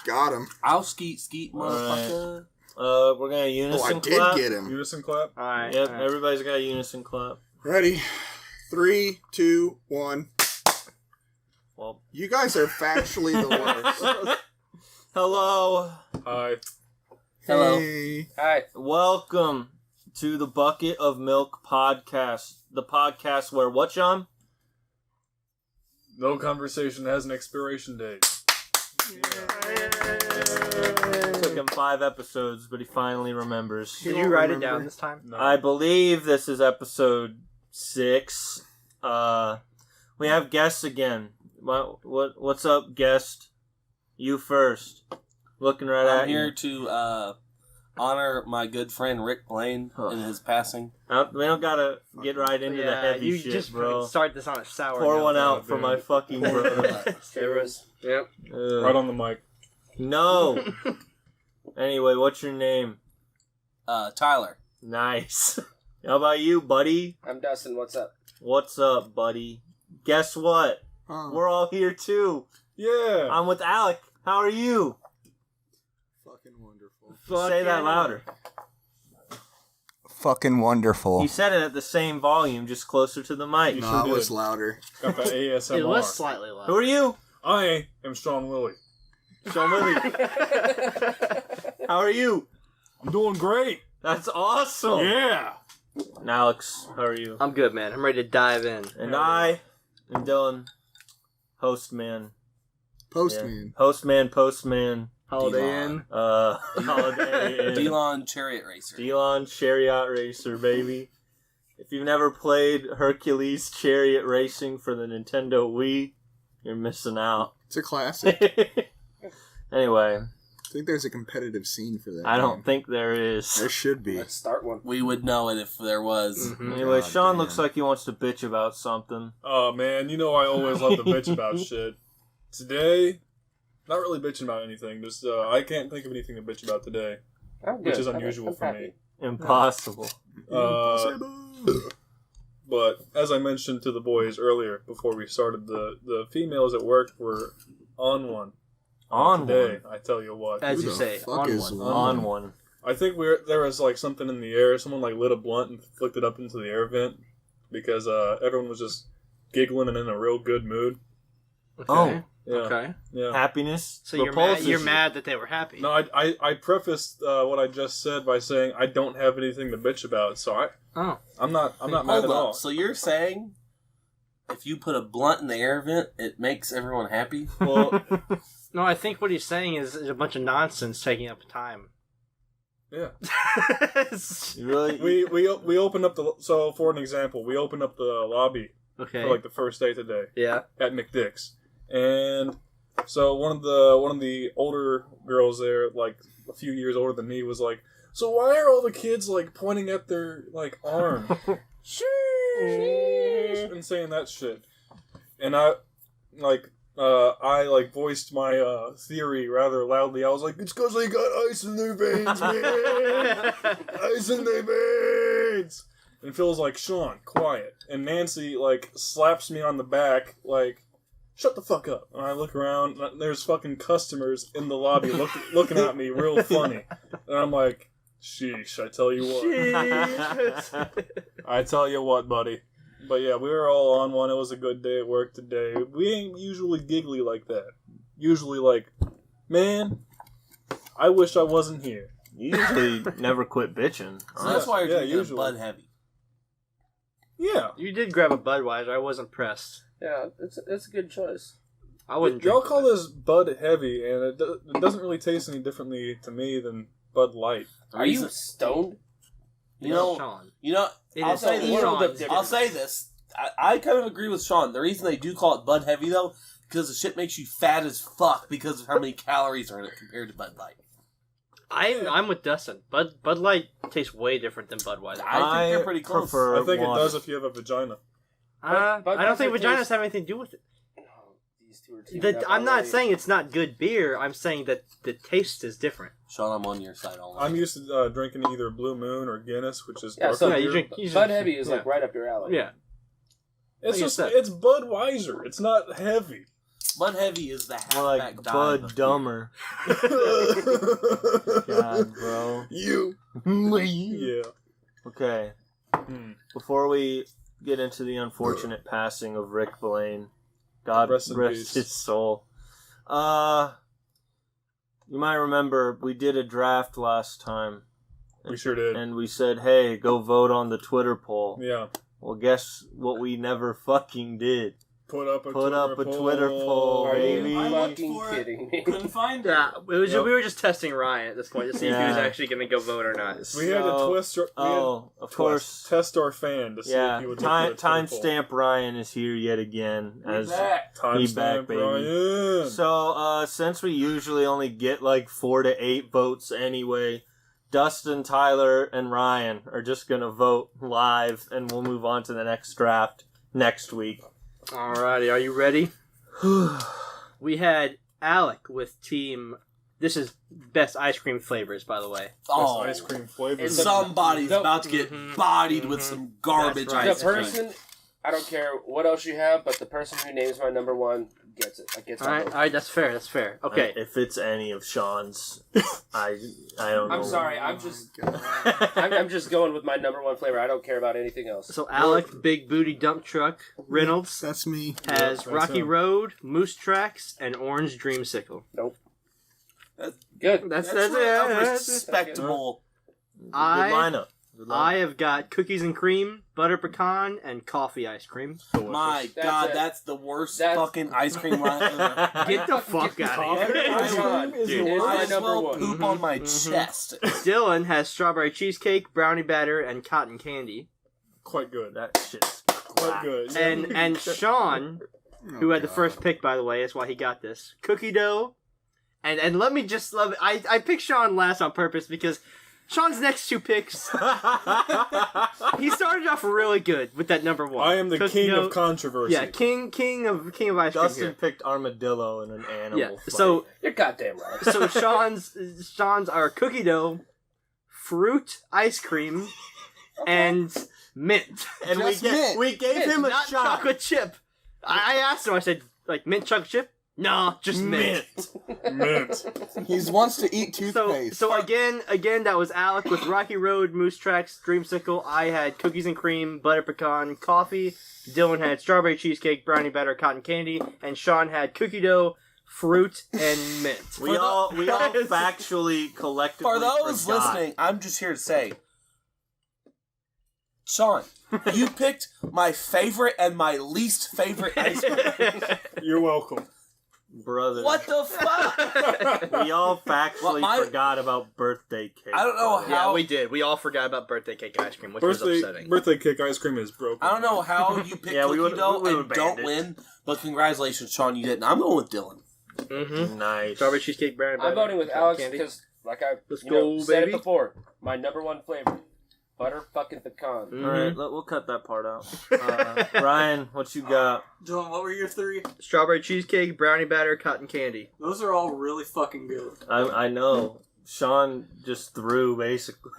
Got him. I'll skeet, motherfucker. Right. We're gonna unison clap. I did get him. Unison clap? Alright. Yep, all right. everybody's got a unison clap. Ready? 3, 2, 1. Well, You guys are factually the worst. hello. Hi. Hello. Hey. Alright. Welcome to the Bucket of Milk podcast. The podcast where what, Sean? No conversation has an expiration date. Took him 5 episodes, but he finally remembers. Did you write it down this time? No. I believe this is episode 6. We have guests again. What's up, guest? You first. Looking right I'm at here you. to honor my good friend Rick Blaine in his passing. We don't gotta get right into the heavy you shit, just bro. start this on a sour Pour note. one out Oh, for dude. my fucking brother. Yep. Right on the mic. No. Anyway, what's your name? Tyler. Nice. How about you, buddy? I'm Dustin. What's up? What's up, buddy? Guess what? Huh. We're all here too. Yeah. I'm with Alec. How are you? Fucking wonderful. Say that louder. Fucking wonderful. He said it at the same volume, just closer to the mic. You No, it did. was louder. Got the ASMR. It was slightly loud. Who are you? I am Sean Willie. Sean Willie. How are you? I'm doing great. That's awesome. Yeah. And Alex, how are you? I'm good, man. I'm ready to dive in. And I am Dylan, hostman. Postman. Postman. Holiday Inn. Holiday Inn. Delon Chariot Racer. Delon Chariot Racer, baby. If you've never played Hercules Chariot Racing for the Nintendo Wii, you're missing out. It's a classic. Anyway, I think there's a competitive scene for that. I don't game. think there is. There should be. Let's start one. We would know it if there was. Mm-hmm. Anyway, God Sean damn. looks like he wants to bitch about something. Oh, man. You know I always love to bitch about shit. Today, not really bitching about anything. Just I can't think of anything to bitch about today, which is unusual for me. Impossible. But as I mentioned to the boys earlier, before we started, the females at work were on one. On Today, one. I tell you what. As Who you the say, fuck on is one. one? On one. I think there was like something in the air. Someone like lit a blunt and flicked it up into the air vent because everyone was just giggling and in a real good mood. Okay. Oh. Yeah. Okay. Yeah. Happiness. So you're repulses you're you. mad that they were happy. No, I prefaced what I just said by saying I don't have anything to bitch about. So Oh. I'm not mad Hold at all. up. So you're saying if you put a blunt in the air vent, it makes everyone happy? Well, No, I think what he's saying is a bunch of nonsense taking up time. yeah. You really? We opened up so for an example, we opened up the lobby Okay. for like the first day today Yeah. at McDick's, and so one of the older girls there, like a few years older than me, was like, "So why are all the kids like pointing at their like arm, and saying that shit?" And I voiced my theory rather loudly. I was like, "It's because they got ice in their veins, man. Ice in their veins." And Phil's like, "Sean, quiet." And Nancy like slaps me on the back, like, "Shut the fuck up." And I look around, and there's fucking customers in the lobby looking at me real funny. And I'm like, "Sheesh, I tell you what." I tell you what, buddy. But yeah, we were all on one. It was a good day at work today. We ain't usually giggly like that. Usually like, "Man, I wish I wasn't here." You usually never quit bitching. So that's why you're drinking usually. Bud Heavy. Yeah. You did grab a Budweiser. I wasn't pressed. Yeah, it's a good choice. I wouldn't Y'all drink call Bud. this Bud Heavy, and it doesn't really taste any differently to me than Bud Light. Are you stoned? You know, Sean. I'll is say a this. world of difference. I'll say this. I kind of agree with Sean. The reason they do call it Bud Heavy, though, because the shit makes you fat as fuck because of how many calories are in it compared to Bud Light. I'm with Dustin. Bud Light tastes way different than Budweiser. I think they're pretty close. prefer I think water. it does if you have a vagina. I don't think Budweiser vaginas tastes- have anything to do with it. Oh, these two are teaming up I'm not already. saying it's not good beer. I'm saying that the taste is different. Sean, I'm on your side all I'm night. used to drinking either Blue Moon or Guinness, which is Yeah, darker so Yeah, you beer. drink- Bud Heavy is like yeah. right up your alley. Yeah. It's like I just said. it's Budweiser. It's not heavy. Bud Heavy is the More like halfback Bud dive. Dumber. God, bro. You. Yeah. Okay. Before we get into the unfortunate passing of Rick Blaine, God Rest in rest peace. his soul. You might remember we did a draft last time. We sure did. And we said, hey, go vote on the Twitter poll. Yeah. Well, guess what we never fucking did? Put up a Twitter poll, Are baby. you I looked fucking for it. kidding me? Couldn't find it. Yeah, we Yep. were just testing Ryan at this point to see if he was Yeah. actually going to go vote or not. We had to twist. Of course. Test our fan to see if Yeah, he would look at a Twitter poll. timestamp Ryan is here yet again. We're As back. He back, Timestamp baby. Ryan. So, since we usually only get like 4 to 8 votes anyway, Dustin, Tyler, and Ryan are just gonna vote live, and we'll move on to the next draft next week. Alrighty, are you ready? We had Alec with team. This is best ice cream flavors, by the way. Oh, Best ice cream flavors. somebody's No. about to get Mhm. bodied with some garbage That's right. ice The cream. person, I don't care what else you have, but the person who names my number one gets it. Like, gets All right, my vote. all right, that's fair. That's fair. Okay, If it's any of Sean's, I don't know. I'm sorry. I'm just God. I'm just going with my number one flavor. I don't care about anything else. so Alec, big booty dump truck, Reynolds That's me. has Yep, that's Rocky him. Road, Moose Tracks, and Orange Dreamsicle. Good. That's a it. respectable. Good I lineup. Good lineup. I have got cookies and cream, butter pecan, and coffee ice cream. My That's God, it. that's the worst That's- fucking ice cream line ever. Get the fuck out of Coffee here. ice cream is Dude. the It's worst. my I as number well one. poop on my Mhm. chest. Dylan has strawberry cheesecake, brownie batter, and cotton candy. Quite good. That shit's Quite good. And Sean, who had the first pick, by the way, that's why he got this. Cookie dough. And let me just love it. I picked Sean last on purpose because Sean's next 2 picks, he started off really good with that number 1. I am the Cookie king dough. of controversy. Yeah, king of ice cream Dustin here. picked armadillo in an animal Yeah, fight. so You're goddamn right. so Sean's are cookie dough, fruit ice cream, and mint. and Just mint. we gave Mint, him a not shot. chocolate chip. I asked him. I said, like mint chocolate chip? No, just mint. Mint. He wants to eat toothpaste. So again, that was Alec with Rocky Road, Moose Tracks, Dreamsicle. I had cookies and cream, butter pecan, coffee. Dylan had strawberry cheesecake, brownie batter, cotton candy, and Sean had cookie dough, fruit, and mint. We all factually collectively For those forgot. listening, I'm just here to say, Sean, you picked my favorite and my least favorite ice cream. You're welcome. brother. What the fuck? We all factually Well, forgot about birthday cake. I don't know brother. Yeah, how- we did. We all forgot about birthday cake ice cream, which was upsetting. Birthday cake ice cream is broken. I don't know how you picked Yeah, we cookie would've- dough we would've and don't banned it. win, but congratulations, Sean, you didn't. I'm going with Dylan. Mm-hmm. Nice. Strawberry cheesecake, brownie batter. I'm voting with cotton Alex candy. because, like I Let's you know, go, said baby. it before, my number one flavor, butter fucking pecan. Mhm. All right, we'll cut that part out. Ryan, what you got? Dylan, what were your 3? Strawberry cheesecake, brownie batter, cotton candy. Those are all really fucking good. I know. Sean just threw, basically.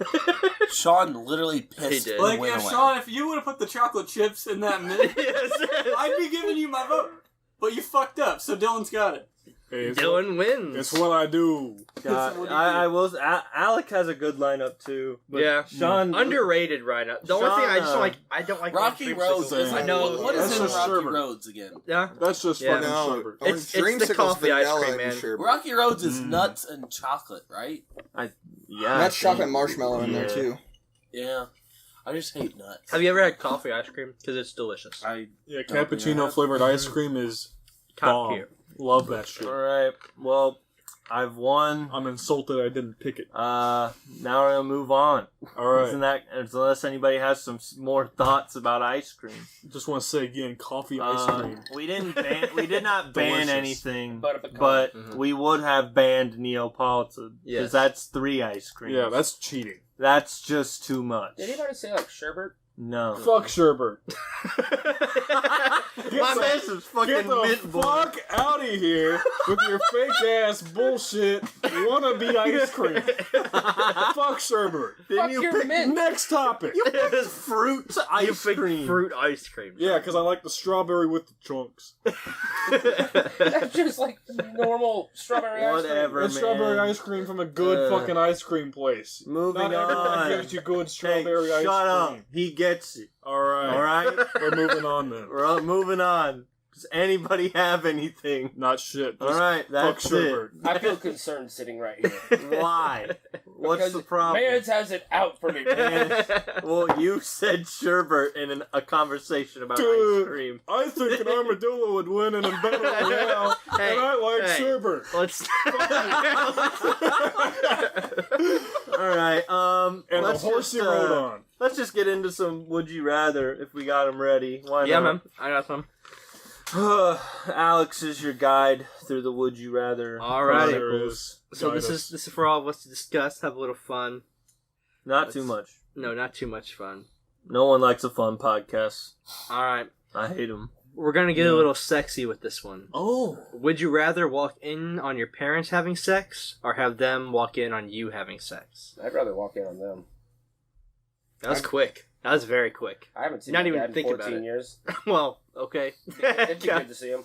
Sean literally pissed He did. and Like, went if away. Sean, if you would have put the chocolate chips in that minute, I'd be giving you my vote. But you fucked up, so Dylan's got it. Hey, it's Dylan wins. It's what I do. God, What do you I will. Alec has a good lineup too. But Yeah. Sean Underrated right now. The only thing I just don't like, I don't like Rocky Dreamsicle. Roads. Same. I know. What That's is in just Rocky sherbet. Roads again? Yeah. That's just Yeah. fucking No, sherbet. It's the Dreamsicle's coffee ice vanilla cream, and man. sherbet. Rocky Roads is Mm. nuts and chocolate, right? Yeah. That's chocolate marshmallow in there Yeah. too. Yeah. I just hate nuts. Have you ever had coffee ice cream? Because it's delicious. I Yeah, Don't think I cappuccino have. flavored ice cream is Top bomb. tier. Love that shit. All right. Well, I've won. I'm insulted I didn't pick it. Now we're gonna move on. All right. Isn't that unless anybody has some more thoughts about ice cream? Just want to say again, coffee ice cream. We did not ban Delicious. anything, Butter pecan. but Mhm. we would have banned Neapolitan because Yes. that's 3 ice creams. Yeah, that's cheating. That's just too much. Did anybody say like sherbet? No. Fuck Sherbert. My mess is fucking Get the mint boy. fuck out of here with your fake ass bullshit wannabe ice cream. Fuck Sherbert. Didn't you pick Next topic. fruit ice cream? Fruit ice cream. Yeah, because I like the strawberry with the chunks. That's just like normal strawberry ice cream. Whatever, man. It's strawberry ice cream from a good fucking ice cream place. Moving Not everyone on. gives you good Hey, strawberry ice shut up. cream. He gets it. Alright. Alright? We're moving on then. We're moving on. Does anybody have anything? Not shit. Just Alright, that's fuck it. Sherbert. I feel concerned sitting right here. Why? What's Because the problem? Mans has it out for me. Well, you said Sherbert in a conversation about ice Dude, cream. I think an armadillo would win in a battle royale, Hey, and I like hey. Sherbert. Let's. Alright, And let's the horsey just, rode on. let's just get into some Would You Rather if we got them ready. Why Yeah, not? man. I got some. Alex is your guide through the Would You Rather. Alrighty. There is. So Guide this us. is for all of us to discuss, have a little fun. Not too much. No, not too much fun. No one likes a fun podcast. All right, I hate them. we're gonna get a little sexy with this one. Oh. Would you rather walk in on your parents having sex, or have them walk in on you having sex? I'd rather walk in on them. That was quick. That was very quick. I haven't seen Not my even dad in think about 14 it. years. Well, okay. It'd be good to see him.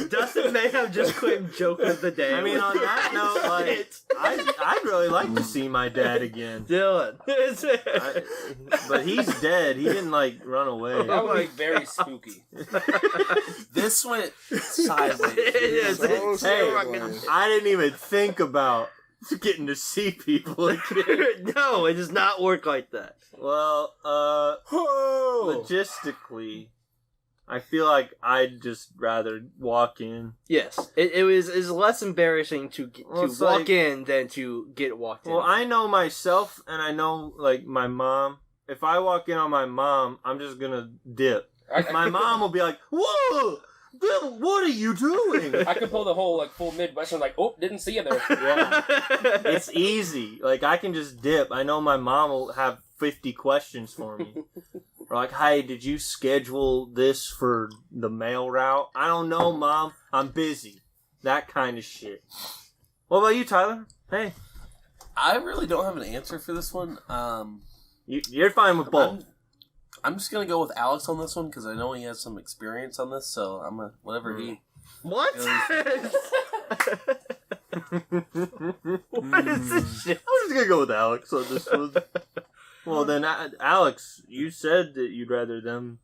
Dustin may have just claimed joke of the day. I mean, on that note, like, I'd really like to see my dad again. Dylan. But he's dead. He didn't, like, run away. That would be very spooky. This went sideways. Yes, So it's Hey, sideways. I didn't even think about getting to see people again. No, it does not work like that. Well, Oh. logistically, I feel like I'd just rather walk in. Yes, it is less embarrassing to Well, to it's walk like- in than to get walked in. Well, I know myself, and I know, like, my mom. If I walk in on my mom, I'm just gonna dip. My mom will be like, "Whoa! Bill, what are you doing?" I could pull the whole like full Midwestern like, oh, didn't see you there. Yeah. It's easy. Like, I can just dip. I know my mom will have 50 questions for me. Or like, "Hey, did you schedule this for the mail route?" "I don't know, Mom. I'm busy." That kind of shit. What about you, Tyler? Hey. I really don't have an answer for this one. You're fine with both. I'm just gonna go with Alex on this one because I know he has some experience on this. So I'm gonna whatever he. What? What is this shit? I'm just gonna go with Alex on this one. Well, then, Alex, you said that you'd rather them,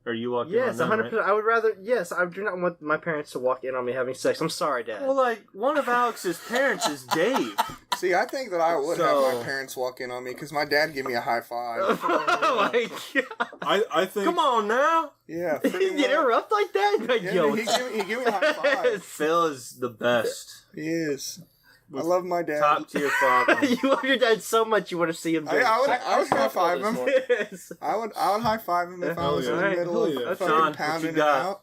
or you walk in on Yes, them, 100%. right? I would rather. Yes, I do not want my parents to walk in on me having sex. I'm sorry, Dad. Well, like, one of Alex's parents is Dave. See, I think that I would So- have my parents walk in on me because my dad gave me a high five. Oh my god! I think. Come on now. Yeah, You pretty much. interrupt like that? Like, Yeah, yo, he gave me a high five. Phil is the best. He is. I love my dad. Top tier father. you love your dad so much you want to see him. do it. I would high five this him. one. Yes. I would high five him if I Hell was yeah. in the middle Hell yeah. of Sean, fucking what pounding you it got? out.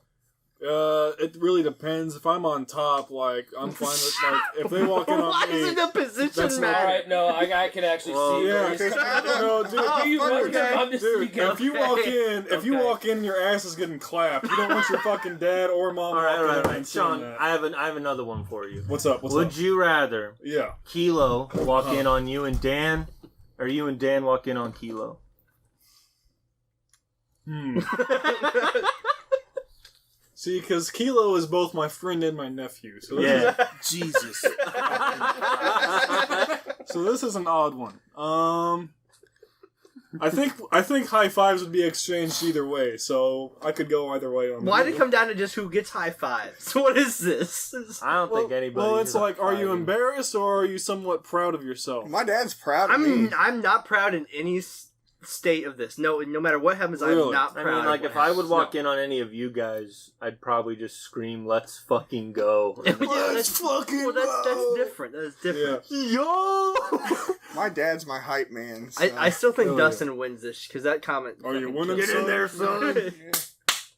It really depends. If I'm on top, like, I'm fine with, like, if they walk in Why on me. does the position that's matter? All right, no, I can actually Well, see. Yeah, where he's- no, dude, Oh, Do you fuck, want your okay. mom to dude, speak up? if you walk in, Okay. and your ass is getting clapped, you don't want your fucking dad or mom All right, walking in all right. and seeing Sean, that. I have another one for you. What's up? What's Would up? you rather Yeah. Kilo walk Uh-huh. in on you and Dan, or you and Dan walk in on Kilo? See, because Kilo is both my friend and my nephew, so this Yeah. Jesus. so this is an odd one. I think high fives would be exchanged either way, so I could go either way on that. Why'd it come down to just who gets high fives? What is this? I don't think anybody. Well, it's is a like, are you fighting. embarrassed or are you somewhat proud of yourself? My dad's proud of me. I'm not proud in any state of this. No matter what happens, I'm Really? not I proud. mean, like, of if what I would happens. walk in on any of you guys, I'd probably just scream, "Let's fucking go!" Yeah, Let's fucking well, that's go. different. That's different. Yo! My dad's my hype man. So. I still think Hell yeah. Dustin wins this because that comment. Are you fucking winning, kills Get in me. there, son. Yeah.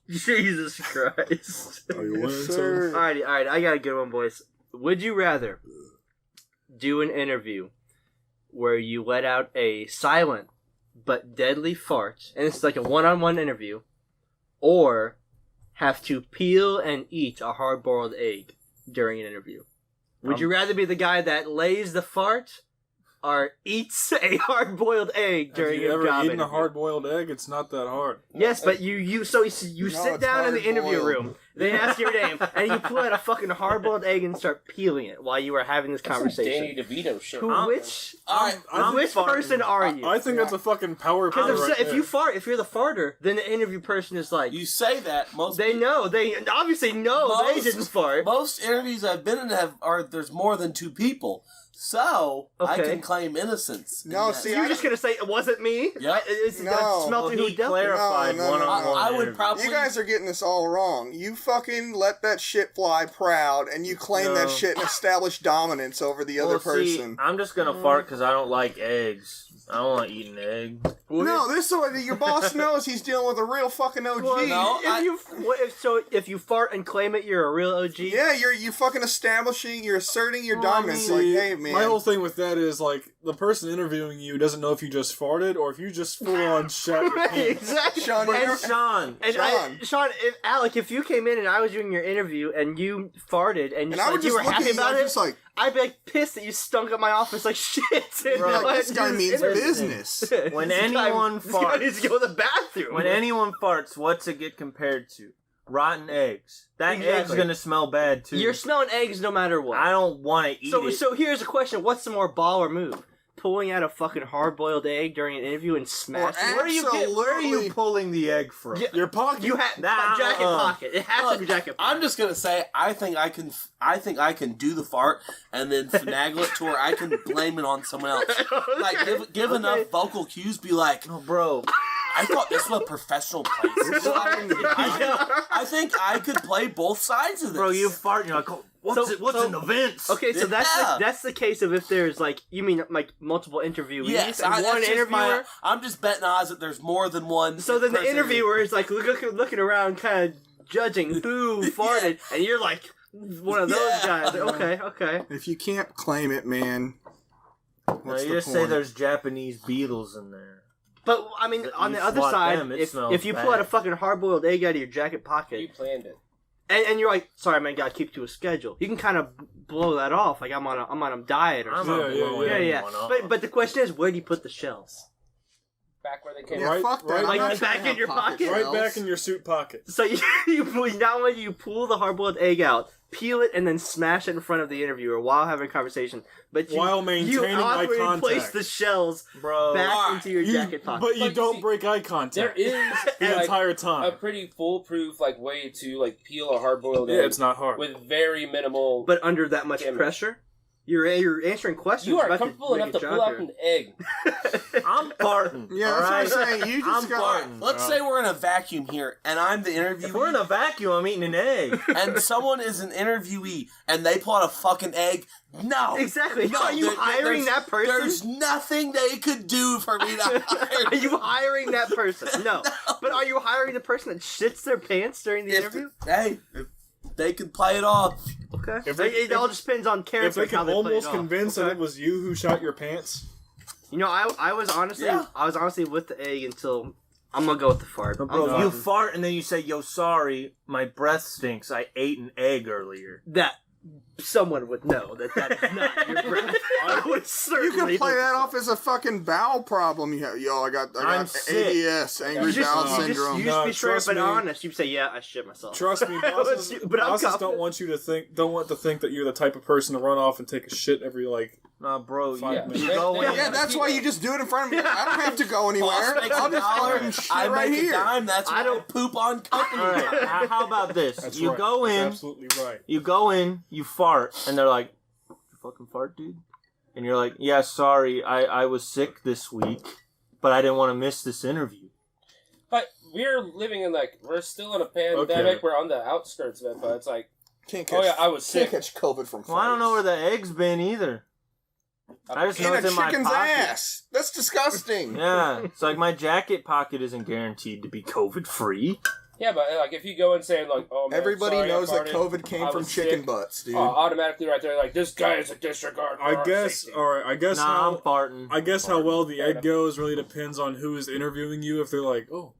Jesus Christ. Are you winning, Yes, son? sir. Alrighty, I got a good one, boys. Would you rather do an interview where you let out a silent but deadly fart, and it's like a one-on-one interview, or have to peel and eat a hard-boiled egg during an interview? Would you rather be the guy that lays the fart or eats a hard-boiled egg during Have you a ever job eaten a interview? hard-boiled egg? It's not that hard. Yes, but you sit down in the interview hard-boiled. room, they ask your name, and you pull out a fucking hard-boiled egg and start peeling it while you are having this Danny conversation. DeVito shit. Which I'm which farting. person are you? I think that's a fucking power play Because right if there. you fart, if you're the farter, then the interview person is like, You say that they know, they obviously know they Most- didn't fart. most interviews I've been in there's more than 2 people, so I Okay. can claim innocence. No, in see, that. You're just gonna say it wasn't me? Yep. No. Smell through who he dealt it. clarified No, no, no. one-on-one I would interview. probably. You guys are getting this all wrong. You fucking let that shit fly proud, and you claim that No. shit and establish dominance over the other Well, see, person. I'm just gonna fart because I don't like eggs. I don't want to eat an egg. No, this is what your boss knows. He's dealing with a real fucking OG. Well, No, if you fart and claim it, you're a real OG. Yeah, you fucking establishing, you're asserting your Well, I dominance. mean, like, hey, man. My whole thing with that is, like, the person interviewing you doesn't know if you just farted or if you just full-on shat your Right, pants. exactly. Sean, And- you're- Sean, And Sean, Alec, if you came in and I was doing your interview and you farted and, and I would you just were look happy at you, about I was it, just like, I'd be like pissed that you stunk up my office like shit. And Bro, I like, had this to guy do means interview. business. When This guy- anyone this guy needs to go to the bathroom. when anyone farts, what's it get compared to? Rotten eggs. That egg's Exactly. gonna smell bad too. You're smelling eggs no matter what. I don't want to eat So it. so here's a question: what's the more baller move? Pulling out a fucking hard-boiled egg during an interview and smashing it? Where are you Absolutely. pulling the egg from? Yeah. Your pocket. You have Nah, jacket pocket. It has to Look, be jacket pocket. I'm just gonna say I think I can do the fart and then finagle it to where I can blame it on someone else. Like give Okay. enough vocal cues, be like, Oh, bro. I thought this was a professional place. I think I could play both sides of this. Bro, you fart and you're like, oh, what's an event? Okay, so Yeah. that's the case of if there's like you mean like multiple interviewees Yes, and one that's just interviewer. I'm just betting odds that there's more than one. So then the person. interviewer is like looking around, kind of judging who farted, and you're like one of those Yeah. guys. Okay. if you can't claim it, man, No, what's you the just say point? there's Japanese beetles in there. But I mean, That on you the other swat side, them, it if smells you pull out a bad. fucking hard-boiled egg out of your jacket pocket, You planned it. and you're like, sorry, man, gotta keep to a schedule. You can kind of blow that off, like I'm on a diet or I'm something. not Yeah, blowing Yeah, yeah. anyone off. But the question is, where do you put the shells? Back where they came Yeah, from. Right- fuck that. right- I'm Like, not trying back to in have your pocket? Right shells. back in your suit pocket. So not only do you pull the hard-boiled egg out, peel it, and then smash it in front of the interviewer while having a conversation, but you, While maintaining eye awkwardly contact. place the shells Bro. back Alright. into your You- jacket pocket. But you But don't see, break eye There contact is the like, entire a time. pretty foolproof way to peel a hard-boiled Yeah, egg it's not hard. with very minimal. But under that much Damn it. pressure, you're answering questions. You are about comfortable make enough to a pull job out an egg. here. I'm farting. Yeah, that's alright? what I'm saying. You just I'm got. farting. Let's say we're in a vacuum here, and I'm the interviewee. If we're in a vacuum, I'm eating an egg. and someone is an interviewee, and they pull out a fucking egg. No, Exactly. No, Are you hiring there's- that person? There's nothing they could do for me to hire. Are you hiring that person? No. But are you hiring the person that shits their pants during the interview? If they could play it off. Okay. If they- it all just depends on If character. they and how can they play it almost off. convince that it was you who shot your pants, You know, I was honestly Yeah. with the egg until I'm gonna go with the fart. Bro, I'm you farting. fart and then you say, yo, sorry, my breath stinks. I ate an egg earlier. That someone would know that is not your breath. I would You certainly can play that off as a fucking bowel problem. You have, I got I'm sick. ADS, angry You just, bowel you syndrome. just No, be straight up trust and me. honest. You say, yeah, I shit myself. trust me, bosses, But I'm bosses confident. don't want you to think that you're the type of person to run off and take a shit every Nah, bro, Fine, you, man. you go in. Yeah, that's why you just do it in front of me. I don't have to go anywhere. Boss makes I'll a just go dollar, and shit I right make here. a dime. That's why I don't poop on company. All right, how about this? That's you right. go That's in, absolutely right. you go in, you fart, and they're like, "You fucking fart, dude," and you're like, "Yeah, sorry, I was sick this week, but I didn't want to miss this interview." But we're living in we're still in a pandemic. Okay. We're on the outskirts of it, but it's like, Can't oh yeah, I was can't sick. catch COVID from. Well, I don't know farts. where the eggs been either. I just know In it's a in my chicken's pocket. ass. That's disgusting. Yeah, it's like my jacket pocket isn't guaranteed to be COVID free. Yeah, but like if you go and say like, "Oh man, Everybody sorry, knows I that farted, COVID came I from was chicken sick," butts, dude. automatically right there, like this guy is a disregard. For I our guess. safety. All right. I guess Nah, I'm how. farting. I guess how well the Fair egg enough. goes really depends on who is interviewing you. If they're like, "Oh,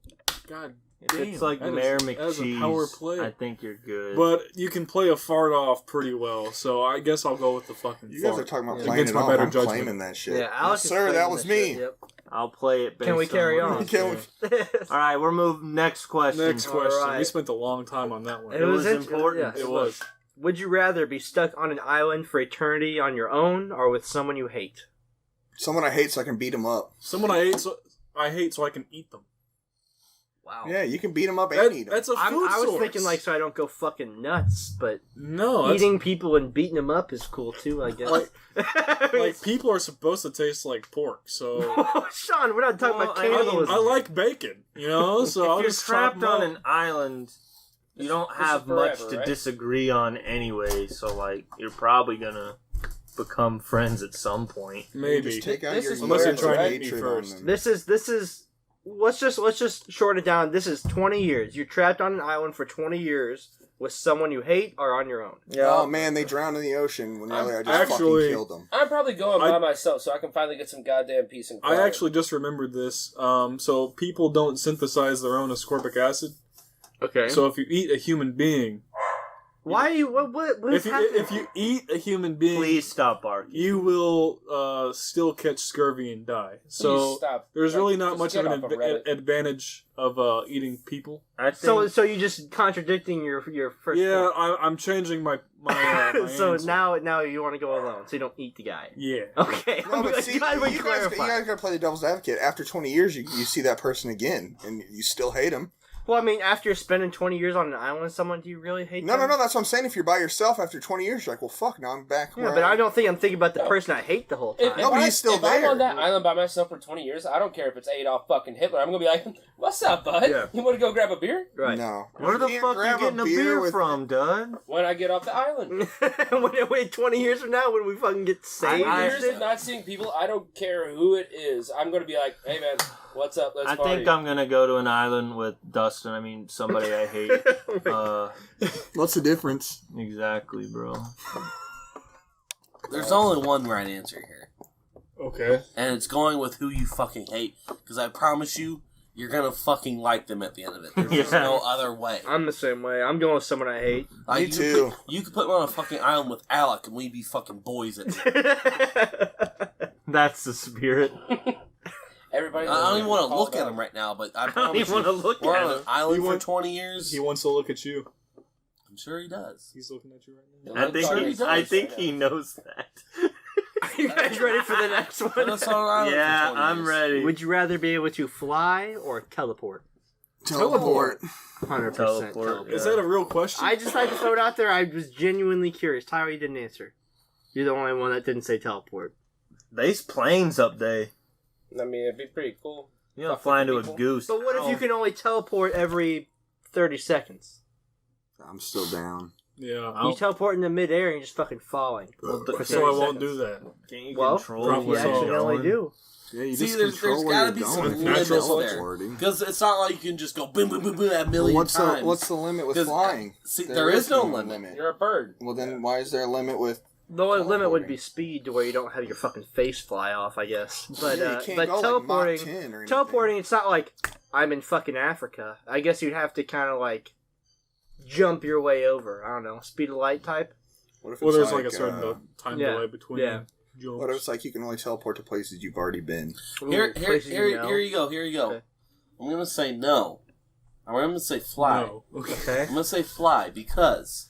God If damn, it's like that is- Mayor that is a McCheese, power play." I think you're good. But you can play a fart off pretty well, so I guess I'll go with the fucking You guys fart. are talking about Yeah. playing Against it my off. better I'm judgment. claiming that shit. Yeah, Alex is Sir, that claiming was that me. shit, Yep. I'll play it based Can we carry on what on? you Can say. All right, we're moving. Next question. Next question. Alright. We spent a long time on that one. It was important. Yeah, It was. Would you rather be stuck on an island for eternity on your own or with someone you hate? Someone I hate so I can beat them up. Someone I hate so I can eat them. Wow. Yeah, you can beat them up and eat them. That's a food I was source. thinking like so I don't go fucking nuts, but No, that's, eating people and beating them up is cool too, I guess. like people are supposed to taste like pork, so Sean, we're not talking Well, about I mean, cannibalism. I like bacon, you know. So I'll if you're just chop trapped on them an up. island, you don't This have is much forever, to right? disagree on anyway. So like, you're probably gonna become friends at some point. Maybe. Just take out This your is Unless you're years trying of to eat me hatred first. on them. This is let's just short it down. This is 20 years. You're trapped on an island for 20 years with someone you hate or on your own. Oh man, they drowned in the ocean when really I just Actually- fucking killed them. I'm probably going I- by myself so I can finally get some goddamn peace and I quiet. actually just remembered this. So people don't synthesize their own ascorbic acid. Okay. So if you eat a human being, why are you what is happening? if you eat a human being, Please stop barking. you will still catch scurvy and die. So Please stop. there's really not Just much get of an off of Reddit. advantage of eating people. I think So you just contradicting your first Yeah, point. I'm changing my So answer. now you want to go alone, so you don't eat the guy. Yeah. Okay. No, but see, you glad we guys clarified. gotta play the devil's advocate. After 20 years, you see that person again, and you still hate him. Well, I mean, after spending 20 years on an island with someone, do you really hate No, them? that's what I'm saying. If you're by yourself after 20 years, you're like, well, fuck, now I'm back. Yeah, where but I don't think I'm thinking about the person I hate the whole time. No, but he's still if I'm there. on that island by myself for 20 years, I don't care if it's Adolf fucking Hitler. I'm gonna be like, "What's up, bud? Yeah. You want to go grab a beer?" Right. No. where the can't fuck are you grab getting a beer with- from, Dud? When I get off the island. Wait 20 years from now when we fucking get saved? 20 and years shit? of not seeing people, I don't care who it is. I'm gonna be like, "Hey man, what's up? Let's I party." think I'm gonna go to an island with Dustin. I mean, somebody I hate. What's the difference? Exactly, bro. There's only one right answer here, Okay. and it's going with who you fucking hate. Because I promise you, you're gonna fucking like them at the end of it. There's just Yeah. no other way. I'm the same way. I'm going with someone I hate. Like, Me you too. You could put me on a fucking island with Alec, and we'd be fucking boys at the end. That's the spirit. Everybody. I don't even want to called look at out. him right now, but I don't promise even you, wanna look we're at on him. an island He for went- 20 years. He wants to look at you. I'm sure he does. He's looking at you right now. Yeah. I think Sure he he, does. I think he knows that. Are you guys ready for the next Put one? us on an island Yeah, for 20 I'm years. ready. Would you rather be able to fly or teleport? Teleport. 100%. Teleport. Is that a real question? I just like to throw it out there. I was genuinely curious. Tyler, you didn't answer. You're the only one that didn't say teleport. They's planes up there. I mean, it'd be pretty cool. You know, Fuck fly into a people. goose. But what if you can only teleport every 30 seconds? I'm still down. yeah. You teleport into midair and you're just fucking falling. Well, For So I 30 won't seconds. do that. Can't you Well, control Problem You where you're solved. accidentally going? do. Yeah, you See, just there's control where gotta you're be going. some if you're limits there. teleporting. Because it's not like you can just go boom, boom, boom, boom a million What's times. what's the limit with 'Cause, flying? See, there is no limit. You're a bird. Well, then why is there a limit with? The only limit would Teleporting. be speed to where you don't have your fucking face fly off, I guess. But Yeah, you can't but go teleporting, like Mach 10 or anything. teleporting, it's not like I'm in fucking Africa. I guess you'd have to kind of like jump your way over. I don't know, speed of light type. What if it's Well, there's like a certain time yeah, delay between yeah. jumps. What if it's like you can only teleport to places you've already been? Here Places you know. you go. Here you go. Okay. I'm gonna say no. I'm gonna say fly. No. Okay. Okay. I'm gonna say fly because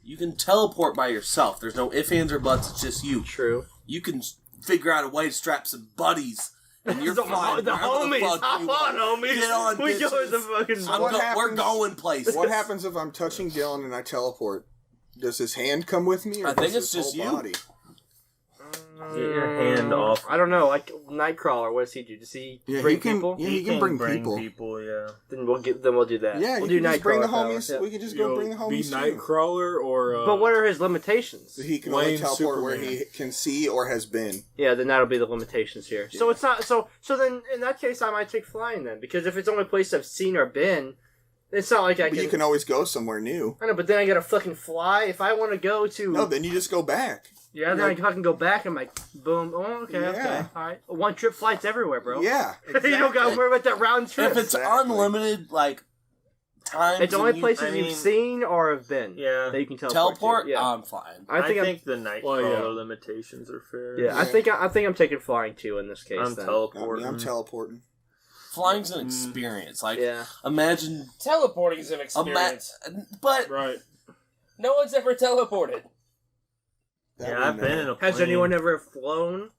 you can teleport by yourself. There's no ifs, ands, or buts. It's just you. True. You can figure out a way to strap some buddies, and you're the flying. the wherever homies. fuck Hop you on, want. homies. Get on, we go bitches. with the fucking. What We're happens- going places. What happens if I'm touching Dylan and I teleport? Does his hand come with me, or I think does it's his just whole you. body? Get your hand off. I don't know. Like Nightcrawler, what does he do? Does he Yeah, bring he can. people? Yeah, he can bring people. Yeah. Then we'll do that. Yeah, we'll you do can just bring the Nightcrawler powers, homies. yeah. We can just go bring the Be homies too. Nightcrawler or. But what are his limitations? So he can only Wayne teleport where Superman. he can see or has been. Yeah, then that'll be the limitations here. So Yeah. it's not so then in that case I might take flying then because if it's only place I've seen or been, It's not like I But you can always go somewhere new. I know, but then I gotta fucking fly. If I want to go to... No, then you just go back. Yeah, then I fucking go back. I'm like, boom. Oh, okay, okay. All right. One trip flights everywhere, bro. Yeah. Exactly. You don't gotta worry about that round trip. If it's unlimited, like, time... It's only places you've seen or have been. Yeah. That you can teleport to. Yeah. I'm flying. I think the Nightcrawler limitations are fair. Yeah, I think I'm taking flying too in this case. I'm teleporting. I'm teleporting. Flying's an experience. Like, yeah. Imagine... Teleporting is an experience. But... Right. No one's ever teleported. I've been in a plane. Has anyone ever flown?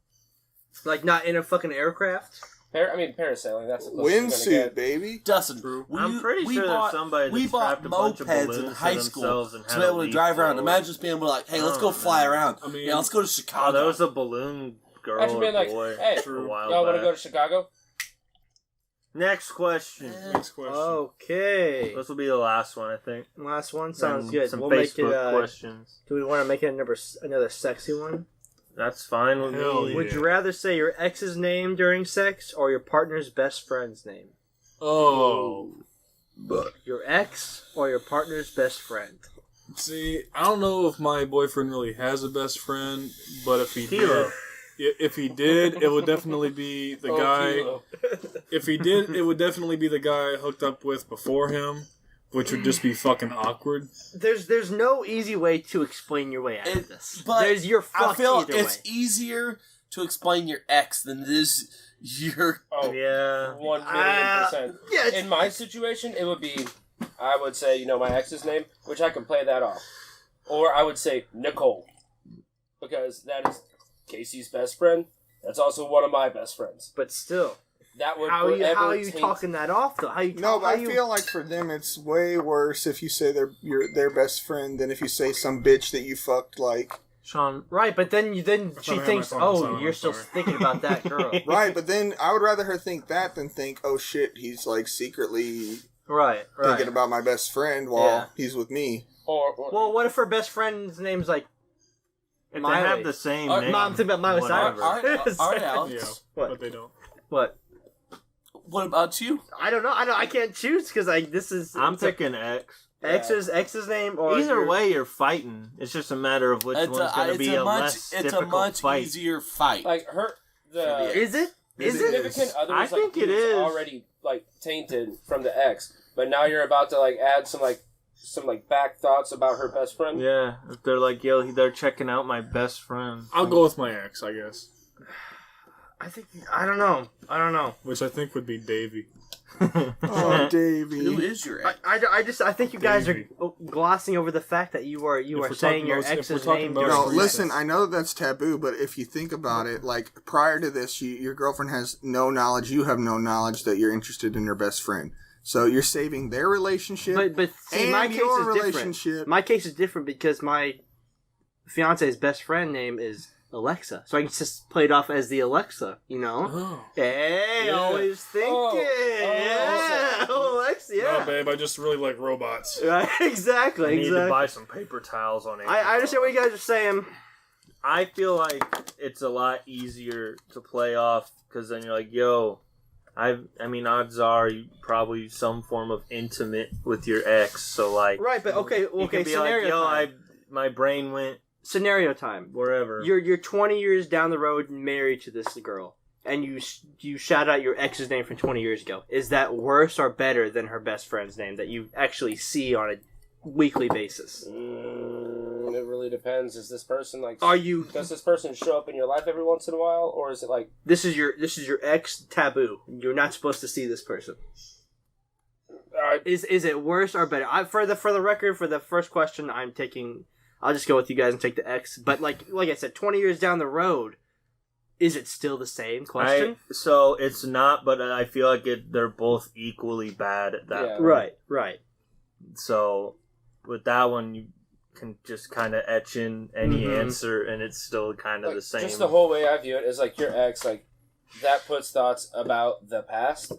Like, not in a fucking aircraft? Parasailing, that's the closest you're gonna Windsuit, get. baby. Dustin, I'm pretty sure there's somebody we that's bought strapped a bunch of mopeds balloons in high to school themselves and to had be able to leaf drive around. blower. Imagine just being able to, like, hey, let's go fly around. I mean, yeah, let's go to Chicago. Oh, there was a balloon girl Imagine being or like, boy hey, a while y'all want to back. go to Chicago? Next question. Next question. Okay. This will be the last one, I think. Last one sounds And good. Some we'll Facebook make it. questions. Do we want to make it another sexy one? That's fine with Hell me. yeah. Would you rather say your ex's name during sex or your partner's best friend's name? Oh. Your ex or your partner's best friend? See, I don't know if my boyfriend really has a best friend, but if he Kilo. did, it would definitely be the guy. Kilo. If he did, it would definitely be the guy I hooked up with before him, which would just be fucking awkward. There's no easy way to explain your way out of this. But you're fucked I feel either it's way. easier to explain your ex than it is your... Oh, Yeah. 1,000,000%. Yeah, In my situation, it would be, I would say, my ex's name, which I can play that off. Or I would say Nicole. Because that is Casey's best friend. That's also one of my best friends. but still, That would how are you taint- talking that off though? No, but I feel like for them it's way worse if you say they're their best friend than if you say some bitch that you fucked like. Sean, right, but then she I had thinks, my phone oh, silent, you're I'm still sorry. thinking about that girl. Right, but then I would rather her think that than think, oh shit, he's like secretly right. thinking about my best friend while he's with me. Or Well, what if her best friend's name's like if Miley? they have the same Mom, name, I'm thinking about Miley whatever. Cyrus. All right, Alex. Yeah, What? but they don't. What? What about you? I don't know. I can't choose because this is. I'm it's a- picking X. ex's name or Either your- way, you're fighting. It's just a matter of which one's going to be a less it's a difficult much fight. easier fight. like her, the Is it? Is it? significant other I is think like, it he was is. already like tainted from the ex, but now you're about to like add some back thoughts about her best friend. Yeah, if they're like, yo, they're checking out my best friend. I'll go with my ex, I guess, I don't know. which I think would be Davey. Oh, Davey. Who is your ex? I think you guys Davey. are glossing over the fact that you are we're saying talking your about- if ex's we're talking name. about- No, during listen, sex. I know that's taboo, but if you think about it, like, prior to this, your girlfriend has no knowledge, you have no knowledge that you're interested in your best friend. So you're saving their relationship But see, and my case your is different. relationship. My case is different because my fiance's best friend name is Alexa, so I can just play it off as the Alexa, you know. Oh. Hey, Yeah. always thinking, yeah, Alexa, yeah. No, babe, I just really like robots. Right, exactly, I need to exactly. buy some paper towels on Amazon. I understand what you guys are saying. I feel like it's a lot easier to play off because then you're like, yo, I mean, odds are you probably some form of intimate with your ex, so like, Right, but okay, you can be scenario like, yo, time. my brain went Scenario time. wherever. You're 20 years down the road, married to this girl, and you shout out your ex's name from 20 years ago. Is that worse or better than her best friend's name that you actually see on a weekly basis? It really depends. Is this person like? Are you? Does this person show up in your life every once in a while, or is it like? This is your ex taboo. You're not supposed to see this person. Is it worse or better? For the record, for the first question, I'll just go with you guys and take the X. But like I said, 20 years down the road, is it still the same question? So it's not, but I feel like they're both equally bad at that Yeah. point. Right. So with that one, you can just kind of etch in any Mhm. answer, and it's still kind of Like, the same. just the whole way I view it is like your ex, like that puts thoughts about the past.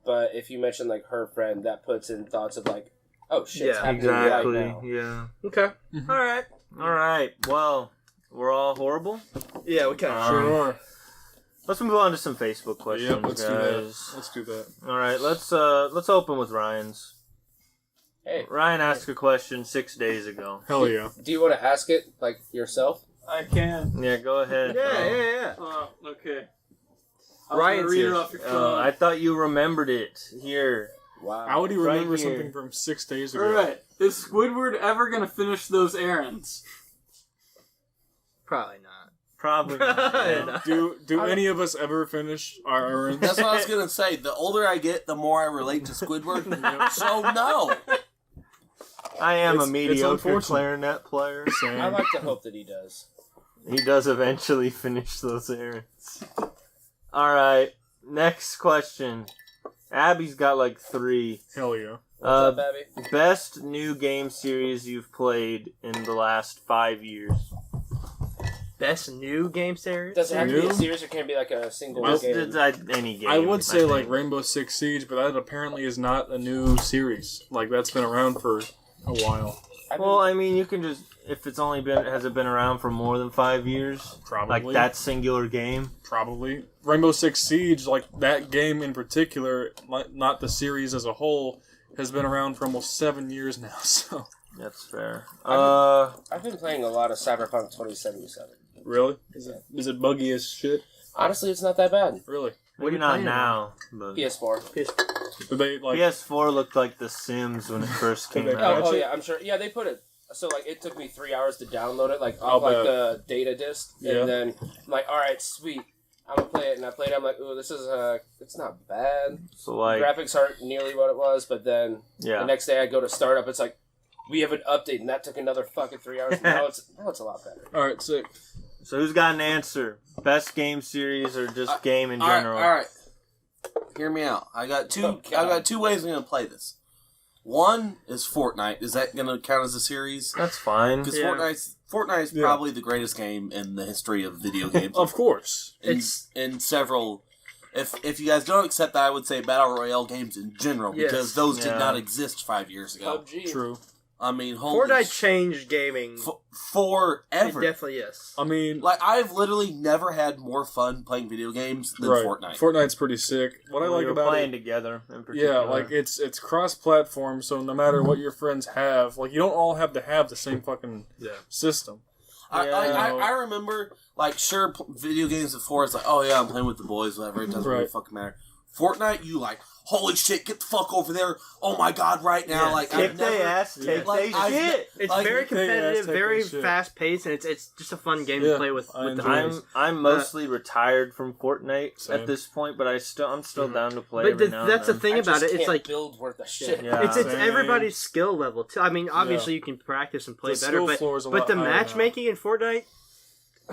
But if you mention like her friend, that puts in thoughts of like, oh shit, it's Yeah, happening Exactly. right now. Yeah. Okay. Mhm. All right. All right. Well, we're all horrible. Yeah, we can. Sure. Let's move on to some Facebook questions, Yep, let's do guys. that. Let's do that. All right. Let's open with Ryan's. Hey, Ryan asked a question 6 days ago. Hell yeah. do you want to ask it like yourself? I can. Yeah, go ahead. Yeah. Okay. Ryan's read it here. off your phone. I thought you remembered it. Here. Wow. How would he Right remember here. something from 6 days ago? Alright. Is Squidward ever gonna finish those errands? Probably not. Probably not. Do any of us ever finish our errands? That's what I was gonna say. The older I get, the more I relate to Squidward. So no. I am a It's mediocre unfortunate. clarinet player. Same. I like to hope that he does. He does eventually finish those errands. Alright, next question. Abby's got like 3. Hell yeah. What's up, Abby? Best new game series you've played in the last 5 years. Best new game series? Does it have to be You? a series or can it be like a single Well, game? Any game. I would say like think. Rainbow Six Siege, but that apparently is not a new series. Like that's been around for a while. Well, I mean, you can just if it's only been has it been around for more than 5 years? Probably. Like that singular game. Probably. Rainbow Six Siege, like that game in particular, not the series as a whole, has been around for almost 7 years now. So That's fair. I've been playing a lot of Cyberpunk 2077. really, is it buggy as shit? Honestly, it's not that bad. Really? Maybe not now, but PS4. Did they like? PS4 looked like The Sims when it first came Did they out. Oh, yeah, I'm sure. Yeah, they put it. So like, it took me 3 hours to download it, like I'll off like bet. the data disc, Yeah. and then I'm like, all right, sweet, I'm gonna play it, and I played it. I'm like, ooh, this is it's not bad. So like, Graphics aren't nearly what it was, but then the yeah. next day I go to start up, it's like, we have an update, and that took another fucking 3 hours. Now it's a lot better. All right, sick. So who's got an answer? Best game series or just game in general? All right. Hear me out. I got two. Oh, God. I got 2 ways I'm gonna play this. One is Fortnite. Is that gonna count as a series? That's fine. Because Yeah. Fortnite's Yeah. probably the greatest game in the history of video games. Of course. in several. If you guys don't accept that, I would say battle royale games in general Yes. because those Yeah. did not exist 5 years ago. PUBG. True. I mean, holy Fortnite changed gaming. It forever. definitely is. I mean, Like I've literally never had more fun playing video games than right. Fortnite. Fortnite's pretty sick. What I We like were about playing it, together in particular. yeah, like it's cross-platform, so no matter what your friends have, like you don't all have to have the same fucking system. I remember, like, sure, video games before, it's like, oh yeah, I'm playing with the boys, whatever, it doesn't really Right. fucking matter. Fortnite, you like, holy shit, get the fuck over there, oh my god, right now, Yeah, like, kick I've their never... ass, take like, their I've shit. It's like, very yeah, competitive, it's very taking shit. fast paced, and it's just a fun game Yeah, to play with I the enjoy friends. it. I'm mostly retired from Fortnite Same. at this point, but I'm still down to play. But every now that's the and thing I about just it. It's can't like build worth a shit. Yeah. it's Same. everybody's skill level too. I mean, obviously you can practice and play The better, skill but floor is a but lot the higher now. matchmaking in Fortnite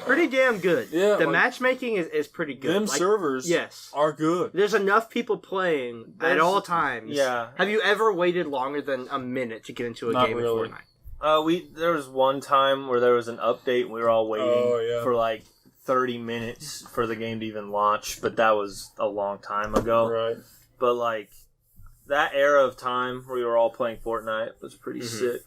pretty damn good. Yeah, the like- matchmaking is pretty good. Them Like, servers yes. are good. There's enough people playing at There's- all times. Yeah. Have you ever waited longer than a minute to get into a Not game really. in Fortnite? There was one time where there was an update. And we were all waiting Oh, yeah. for like 30 minutes for the game to even launch, but that was a long time ago. Right. But like that era of time where we were all playing Fortnite was pretty sick,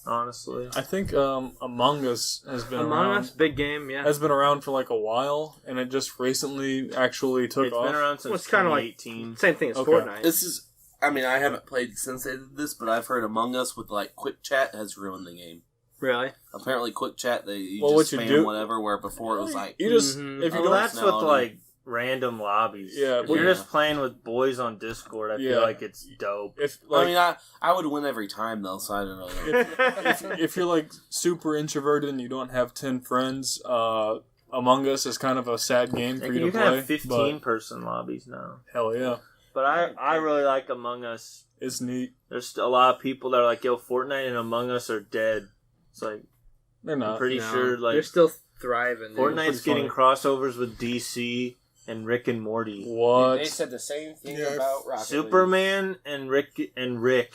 honestly. I think Among Us has been Among around. Us, big game, yeah. Has been around for like a while, and it just recently actually took It's off. been around since Well, it's kinda like- 2018. Same thing as Okay. Fortnite. This is, I mean, I haven't played since they did this, but I've heard Among Us with, like, Quick Chat has ruined the game. Really? Apparently, Quick Chat, you Well, just what you spam do- whatever, where before it was like, You just Mhm. if you Well, don't that's with personality. like random lobbies. Yeah, if but- you're just playing with boys on Discord, I Yeah. feel like it's dope. if I like mean, I would win every time, though, so I don't know. if you're like super introverted and you don't have 10 friends, Among Us is kind of a sad game for Like, you you to can play. have 15-person lobbies now. But hell yeah, But I really like Among Us. it's neat. There's a lot of people that are like, yo, Fortnite and Among Us are dead. It's like, They're I'm not. pretty No, sure they're like still thriving. dude. Fortnite's pretty getting crossovers with DC and Rick and Morty. What? They said the same thing Yeah, about Rocket League. Superman and Rick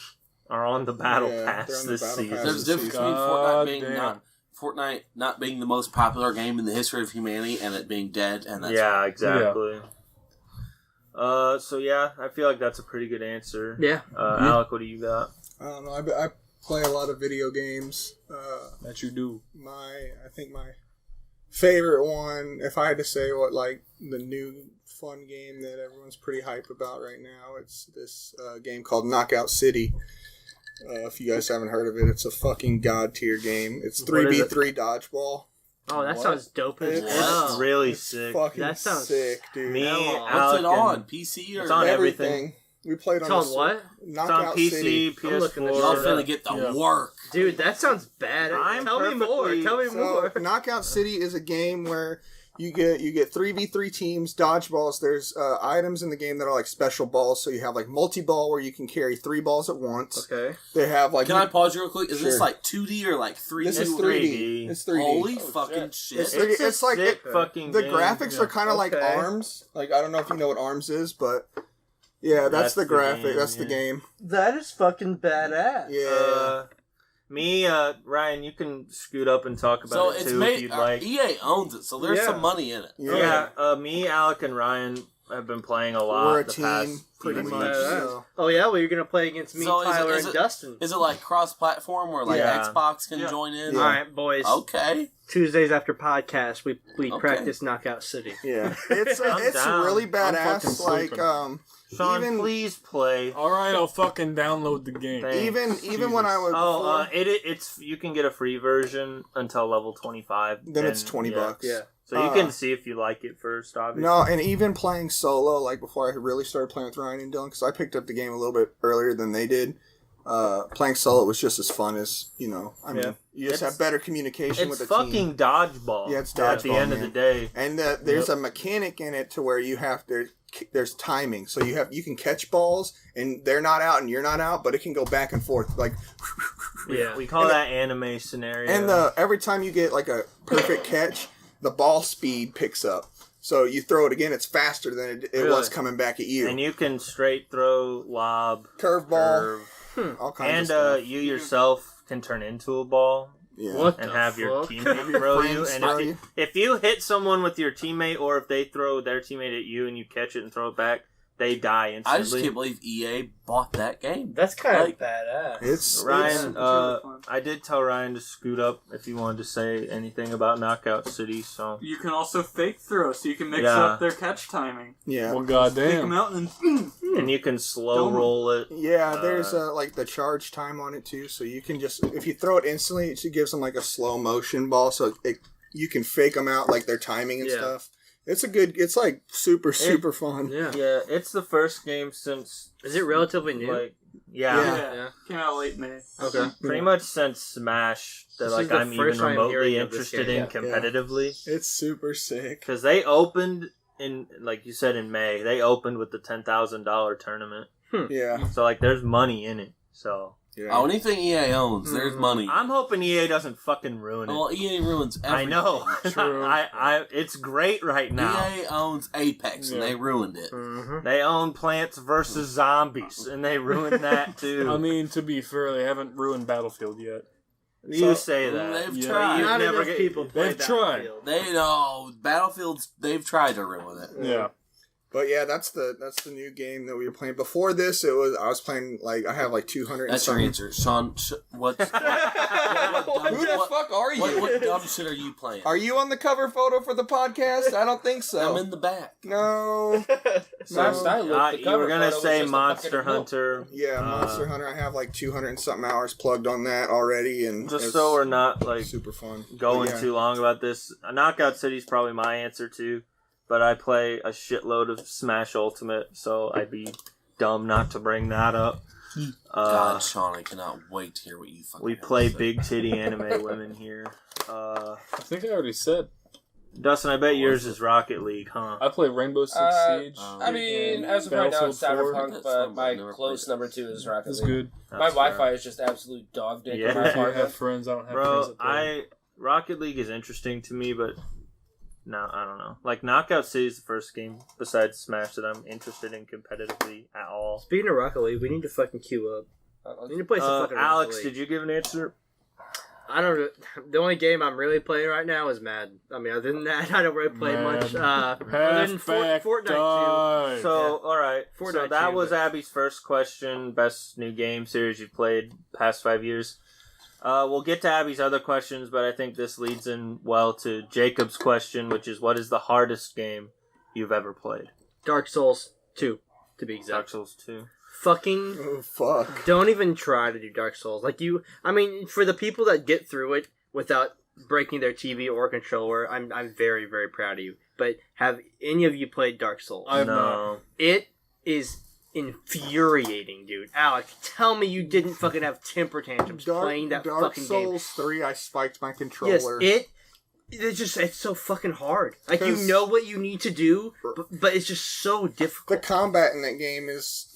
are on the battle Yeah, pass they're on the this battle season. pass. There's a difference between God Fortnite damn. not being the most popular game in the history of humanity and it being dead, and that's Yeah, exactly. So yeah, I feel like that's a pretty good answer. Yeah. Alec, what do you got? I don't know. I play a lot of video games. That you do. I think my favorite one, if I had to say what like the new fun game that everyone's pretty hype about right now, it's this game called Knockout City. If you guys haven't heard of it, it's a fucking god tier game. It's What is it? 3v3 dodgeball. Oh, that sounds dope as It's hell. It's really It's sick. fucking That sounds sick, dude. Me, Hell, What's it Alec, on? and- PC or It's on Everything. everything. We played It's on on the what? It's on Knockout PC, City. I'm looking at Y'all shit finna up. get the Yeah. work. Dude, that sounds bad. I'm Tell me more. perfectly- Tell me So, more. Knockout City is a game where you get 3v3 teams, dodgeballs. There's items in the game that are like special balls. So you have like multi-ball where you can carry 3 balls at once. Okay. They have like Can I pause you real quick? Is Sure. this like 2D or like 3D? this is It's 3D. 3D. It's 3D. Holy Oh, fucking shit. shit. It's like sick it- fucking The game. graphics are kind of like Okay. ARMS. Like I don't know if you know what ARMS is, but yeah, that's the graphic. game, That's the yeah. game. That is fucking badass. Yeah. Ryan, you can scoot up and talk about So it it's too if made. you'd like. EA owns it, so there's Yeah. some money in it. Yeah. Me, Alec, and Ryan have been playing a lot We're a the team, past pretty few much. weeks. So. Oh yeah, well you're gonna play against me, So is it- Tyler, is and it- Dustin. Is it like cross-platform where like Yeah. Xbox can Yeah. join in? Yeah. All right, boys. Okay. Tuesdays after podcast, we Okay. practice Knockout City. Yeah, it's I'm down. really I'm badass. fucking Like sleeping. Sean, Even- please play. Alright, I'll fucking download the game. Thanks. even when I was Oh, before, it's you can get a free version until level 25. then it's and, $20. Yeah. So you Uh, can see if you like it first, obviously. No, and even playing solo, like before I really started playing with Ryan and Dylan, because I picked up the game a little bit earlier than they did. Playing solo was just as fun as I mean, Yeah. you just It's- have better communication It's with the team. fucking dodgeball. Yeah, it's At the dodgeball, end of man. the day. And there's a mechanic in it to where you have there's timing, so you can catch balls and they're not out and you're not out, but it can go back and forth like. Yeah. We call And that anime scenario. And every time you get like a perfect catch, the ball speed picks up. So you throw it again, it's faster than it Really? was coming back at you. And you can straight throw, lob, Curveball, curve, all kinds and of stuff. you yourself can turn into a ball Yeah. What and the have your fuck? teammate Have your throw you. friends And throw if you. if you hit someone with your teammate, or if they throw their teammate at you and you catch it and throw it back, they die instantly. I just can't believe EA bought that game. That's kind of Like- badass. It's Ryan, it's really fun. I did tell Ryan to scoot up if he wanted to say anything about Knockout City. So You can also fake throw, so you can mix Yeah. up their catch timing. yeah. Well, Pick them goddamn. out and then and you can slow Don't- roll it. Yeah, there's like the charge time on it too, so you can just if you throw it instantly, it gives them like a slow motion ball, so you can fake them out like their timing and Yeah. stuff. It's like super fun. Yeah. Yeah, it's the first game since Is it relatively new? like Yeah. yeah, came out late May. Okay. pretty much since Smash that This like is the I'm even first time remotely hearing of this interested game. in competitively It's super sick. because they opened in like you said in May. They opened with the $10,000 tournament, Yeah. so like there's money in it. So Yeah. Oh, anything EA owns, there's money. I'm hoping EA doesn't fucking ruin it. Well, EA ruins everything. I know. True. I it's great right now. EA owns Apex, and Yeah. they ruined it. Mm-hmm. They own Plants vs Zombies, and they ruined that too. I mean, to be fair, they haven't ruined Battlefield yet. you say that. They've Yeah. tried. You Not never enough get- people play they've tried. Battlefield. They know Battlefield's. They've tried to ruin it. Yeah. But yeah, that's the new game that we were playing. Before this, I was playing like I have like 200. That's your answer, Sean. What? Who the fuck are you? What dumb shit are you playing? Are you on the cover photo for the podcast? I don't think so. I'm in the back. No. Last I looked, the You cover were gonna photo was say just a Monster fucking book. Hunter. Yeah, Monster Hunter. I have like 200 and something hours plugged on that already, and Just it's so we're not like super fun. going But yeah. too long about this. Knockout City's probably my answer too, but I play a shitload of Smash Ultimate, so I'd be dumb not to bring that up. God, Sean, I cannot wait to hear what you fucking. We have to play say. big titty anime women here. I think I already said. Dustin, I bet yours is Rocket League, huh? I play Rainbow Six Siege. I mean, as of right now, it's Battlefield 4. Cyberpunk, That's but fun, my I've never close played it. number 2 is Rocket It's League. good. My That's Wi-Fi fair. is just absolute dog dick. Yeah. in my If you apartment. have friends, I don't have friends Bro, that play. Rocket League is interesting to me, but no, I don't know. Like Knockout City is the first game besides Smash that I'm interested in competitively at all. Speaking of Rocket League, we need to fucking queue up. We need to play some fucking Alex, Rocket did League. you give an answer? I don't. The only game I'm really playing right now is Madden. I mean, other than that, I don't really play much. Other than Fortnite 2. Die. So, all right. So Fortnite that too, was but- Abby's first question. Best new game series you played past 5 years. We'll get to Abby's other questions, but I think this leads in well to Jacob's question, which is, what is the hardest game you've ever played? Dark Souls 2, to be Dark exact. Souls 2. fucking Oh, fuck. don't even try to do Dark Souls. For the people that get through it without breaking their TV or controller, I'm very, very proud of you. But have any of you played Dark Souls? I have No. not. It is infuriating, dude. Alex, tell me you didn't fucking have temper tantrums playing that Dark fucking game. Souls 3, I spiked my Yes, controller. it's so fucking hard. Like, you 'Cause- know what you need to do, but it's just so The difficult. combat in that game is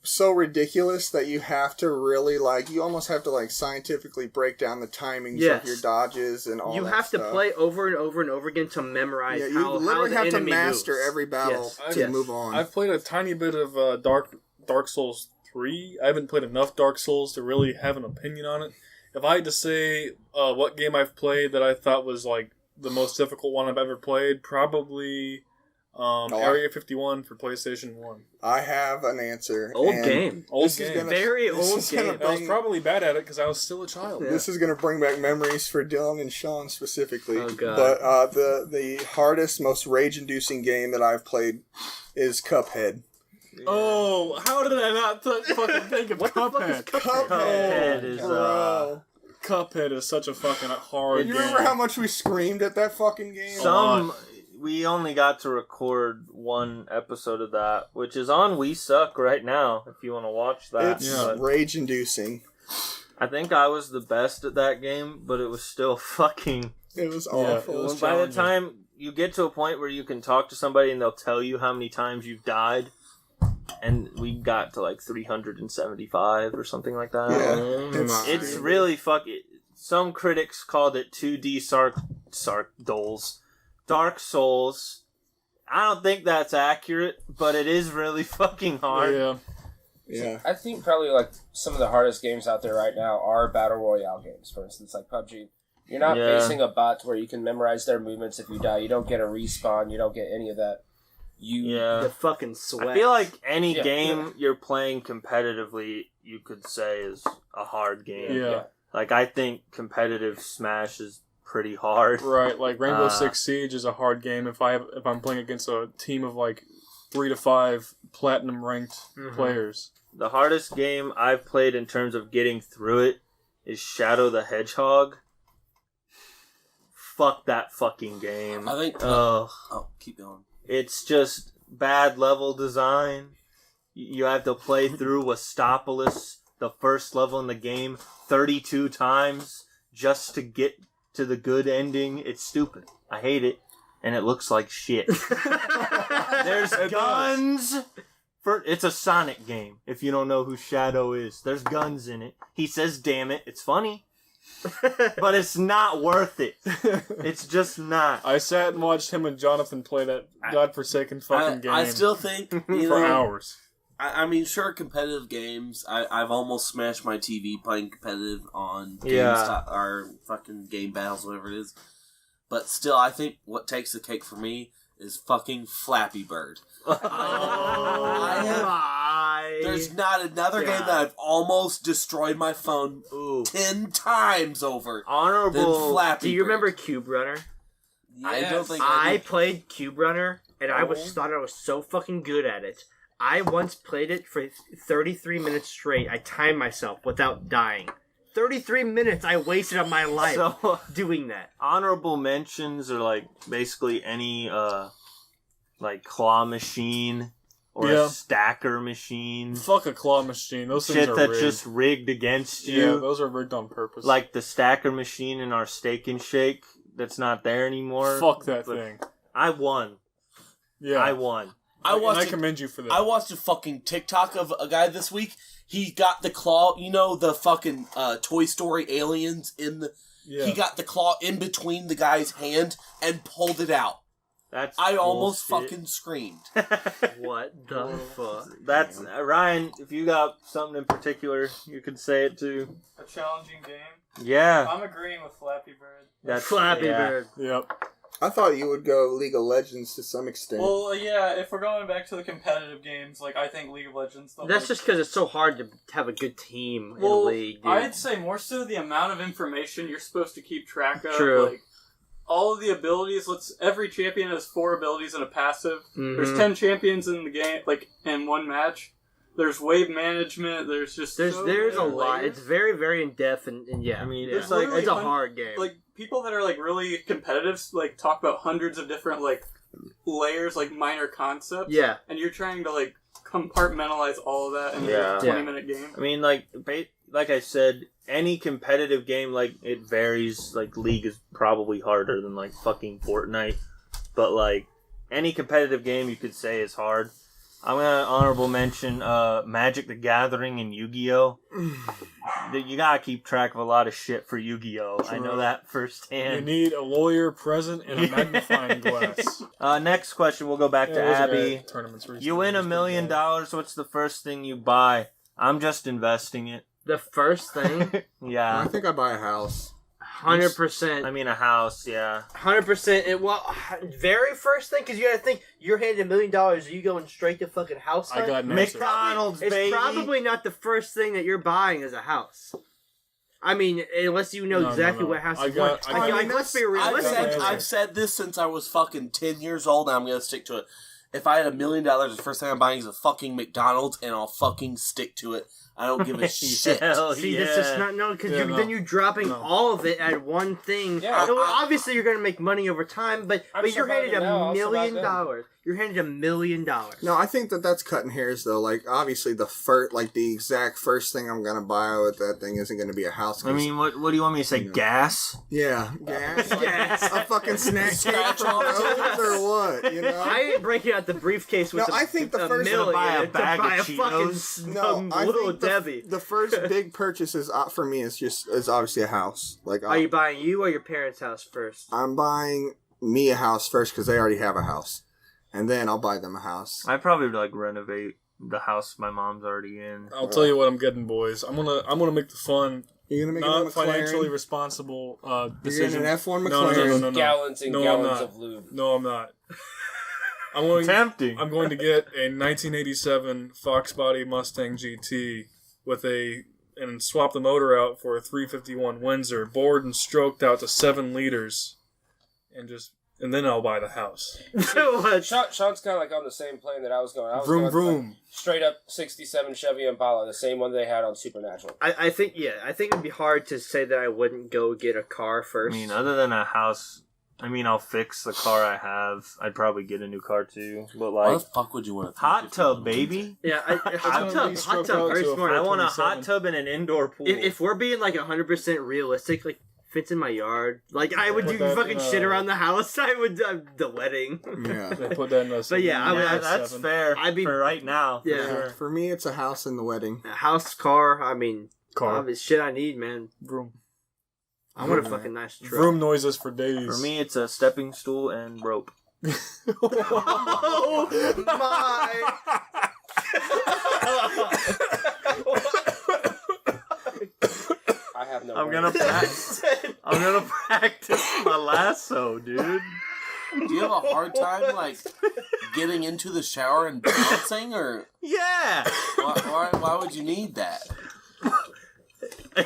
so ridiculous that you have to really, you almost have to, scientifically break down the timings Yes. of your dodges and all You that have to stuff. play over and over and over again to memorize Yeah, you how literally the have to enemy master moves. every battle Yes. to Yes. move on. I've played a tiny bit of Dark Souls 3. I haven't played enough Dark Souls to really have an opinion on it. If I had to say what game I've played that I thought was the most difficult one I've ever played, probably Area 51 for PlayStation 1. I have an answer. Old and game. Old this is game. gonna- Very this old is gonna game. I was bring- probably bad at it because I was still a child. This is going to bring back memories for Dylan and Sean specifically. Oh, God. But the hardest, most rage-inducing game that I've played is Cuphead. Oh, how did I not fucking think of What the fuck is Cuphead? Cuphead is, bro. Cuphead is such a fucking hard You game. remember how much we screamed at that fucking game? We only got to record one episode of that, which is on We Suck right now, if you want to watch that. It's But rage-inducing. I think I was the best at that game, but it was still fucking... It was Yeah, awful. it was By the challenging. time you get to a point where you can talk to somebody and they'll tell you how many times you've died, and we got to 375 or something like that. Yeah. It's really some critics called it 2D Dark Souls. I don't think that's accurate, but it is really fucking hard. Yeah. Yeah. I think probably some of the hardest games out there right now are battle royale games. For instance, like PUBG. You're not Yeah. facing a bot where you can memorize their movements. If you die, you don't get a respawn. You don't get any of that. The fucking sweat. I feel like any Yeah. game you're playing competitively, you could say is a hard game. Yeah. I think competitive Smash is pretty hard. Right, Rainbow Six Siege is a hard game if I'm playing against a team of 3 to 5 platinum ranked players. The hardest game I've played in terms of getting through it is Shadow the Hedgehog. Fuck that fucking game. I think. Ugh. Oh, keep going. It's just bad level design. You have to play through Westopolis, the first level in the game, 32 times just to get to the good ending. It's stupid. I hate it. And it looks like shit. There's guns. It's a Sonic game, if you don't know who Shadow is. There's guns in it. He says, damn it. It's funny. But it's not worth it. It's just not. I sat and watched him and Jonathan play that godforsaken fucking game I still think for hours. I mean, sure, competitive games. I've almost smashed my TV playing competitive on Yeah. or fucking game battles, whatever it is. But still, I think what takes the cake for me is fucking Flappy Bird. There's not another game that I've almost destroyed my phone 10 times over than Honorable. Flappy Do you Bird. remember Cube Runner? I don't think I did. played Cube Runner, and I thought I was so fucking good at it. I once played it for 33 minutes straight. I timed myself without dying. 33 minutes I wasted on my life So, doing that. honorable mentions are basically any claw machine or Yeah. a stacker machine. Fuck a claw machine. Those things Shit are that's rigged. just rigged against Yeah, you. those are rigged on purpose. Like the stacker machine in our Steak and Shake that's not there anymore. fuck that But thing. I won. Yeah. I won. I commend you for that. I watched a fucking TikTok of a guy this week. He got the claw, the fucking Toy Story aliens in the. Yeah. He got the claw in between the guy's hand and pulled it out. That's I almost bullshit. fucking screamed. What the fuck? That's Ryan. If you got something in particular, you could say it too. A challenging game. Yeah, I'm agreeing with Flappy Bird. that's Flappy yeah. Bird. Yep. I thought you would go League of Legends to some extent. Well, yeah, if we're going back to the competitive games, I think League of Legends... That's just because it's so hard to have a good team in Well, League, dude. I'd say more so the amount of information you're supposed to keep track of. True. All of the abilities, every champion has 4 abilities and a passive. Mhm. There's 10 champions in the game, in one match. There's wave management. There's just There's so a many lot. layers. It's very, very in depth, and yeah. I mean, There's it's like it's a literally hard game. Like people that are like really competitive, like talk about hundreds of different like layers, like minor concepts. Yeah. And you're trying to like compartmentalize all of that in Yeah. a 20-minute game. I mean, like I said, any competitive game, like, it varies. Like, League is probably harder than, like, fucking Fortnite. But, like, any competitive game you could say is hard. I'm gonna honorable mention Magic the Gathering and Yu-Gi-Oh! You gotta keep track of a lot of shit for Yu-Gi-Oh! I know that You firsthand. need a lawyer present and a magnifying glass. Next question, we'll go back to Yeah, those are Abby. bad tournaments recently. You win $1 million, what's the first thing you buy? I'm just investing it. The first thing, I Yeah. think I buy a house. 100%. I mean, a house, yeah. 100%. Very first thing, because you gotta think, you're handed $1 million, are you going straight to fucking house I hunt? got an answer. McDonald's, It's baby. probably not the first thing that you're buying is a house. I mean, unless you know No, exactly no. what house I you got- want. I got- Like, let's be I've realistic. said, answer. I've said this since I was fucking 10 years old, and I'm gonna stick to it. If I had $1 million, the first thing I'm buying is a fucking McDonald's, and I'll fucking stick to it. I don't give a shit. Hell See, yeah. that's just not no, because Yeah, no. then you're dropping No. all of it at one thing. Yeah, No, obviously, you're gonna make money over time, but I'm you're handed surviving now, $1 I'll million. survive You're handed $1 million. No, I think that's cutting hairs though. Like obviously the exact first thing I'm gonna buy with that thing isn't gonna be a house. 'cause- I mean, what do you want me to say? Gas? yeah, gas, Gas. a fucking snack cake Scratch from off. Rhodes or what? You know. I ain't breaking out the briefcase with No, I think the a first- million Buy a to bag buy of a fucking Cheetos. No, I little think Debbie. the first big purchase is for me is obviously a house. Like Are you buying you or your parents' house first? I'm buying me a house first because they already have a house, and then I'll buy them a house. I'd probably like renovate the house my mom's already in. I'll tell you what I'm getting, boys. I'm gonna make the fun, You're gonna make not a financially McLaren? responsible You're decision. getting an F1 No, McLaren. no. Gallons and No, I'm gallons not. of lube. No, I'm not. I'm Tempting. going to get a 1987 Fox Body Mustang GT and swap the motor out for a 351 Windsor, bored and stroked out to 7 liters, and then I'll buy the house. What? Sean's kind of like on the same plane that I was going. I was Vroom going like, vroom. straight up 67 Chevy Impala, the same one they had on Supernatural. I think it'd be hard to say that I wouldn't go get a car I first. mean, other than a house, I'll fix the car I have. I'd probably get a new car too. But Why the like, fuck would you want a hot 351? tub, baby. yeah, hot gonna be tub, stroked out very to a smart. I want a 27. hot tub and an indoor pool. If we're being like 100% realistic, like fits in my yard, like I would Put do that fucking in, shit around the house. I would the wedding. Yeah. They put that in a But yeah, I would- yeah, that's 7. fair. I'd be- for right now. for Yeah. sure. For me, it's a house and the wedding. A house, car. I mean, Car. it's shit I need, man. Vroom. I want a Yeah. fucking nice truck. Vroom noises for days. For me, it's a stepping stool and rope. Oh my! I have no I'm words. gonna practice. I'm gonna practice my lasso, dude. Do you have a hard time, like, getting into the shower and bouncing, or Yeah. why would you need that?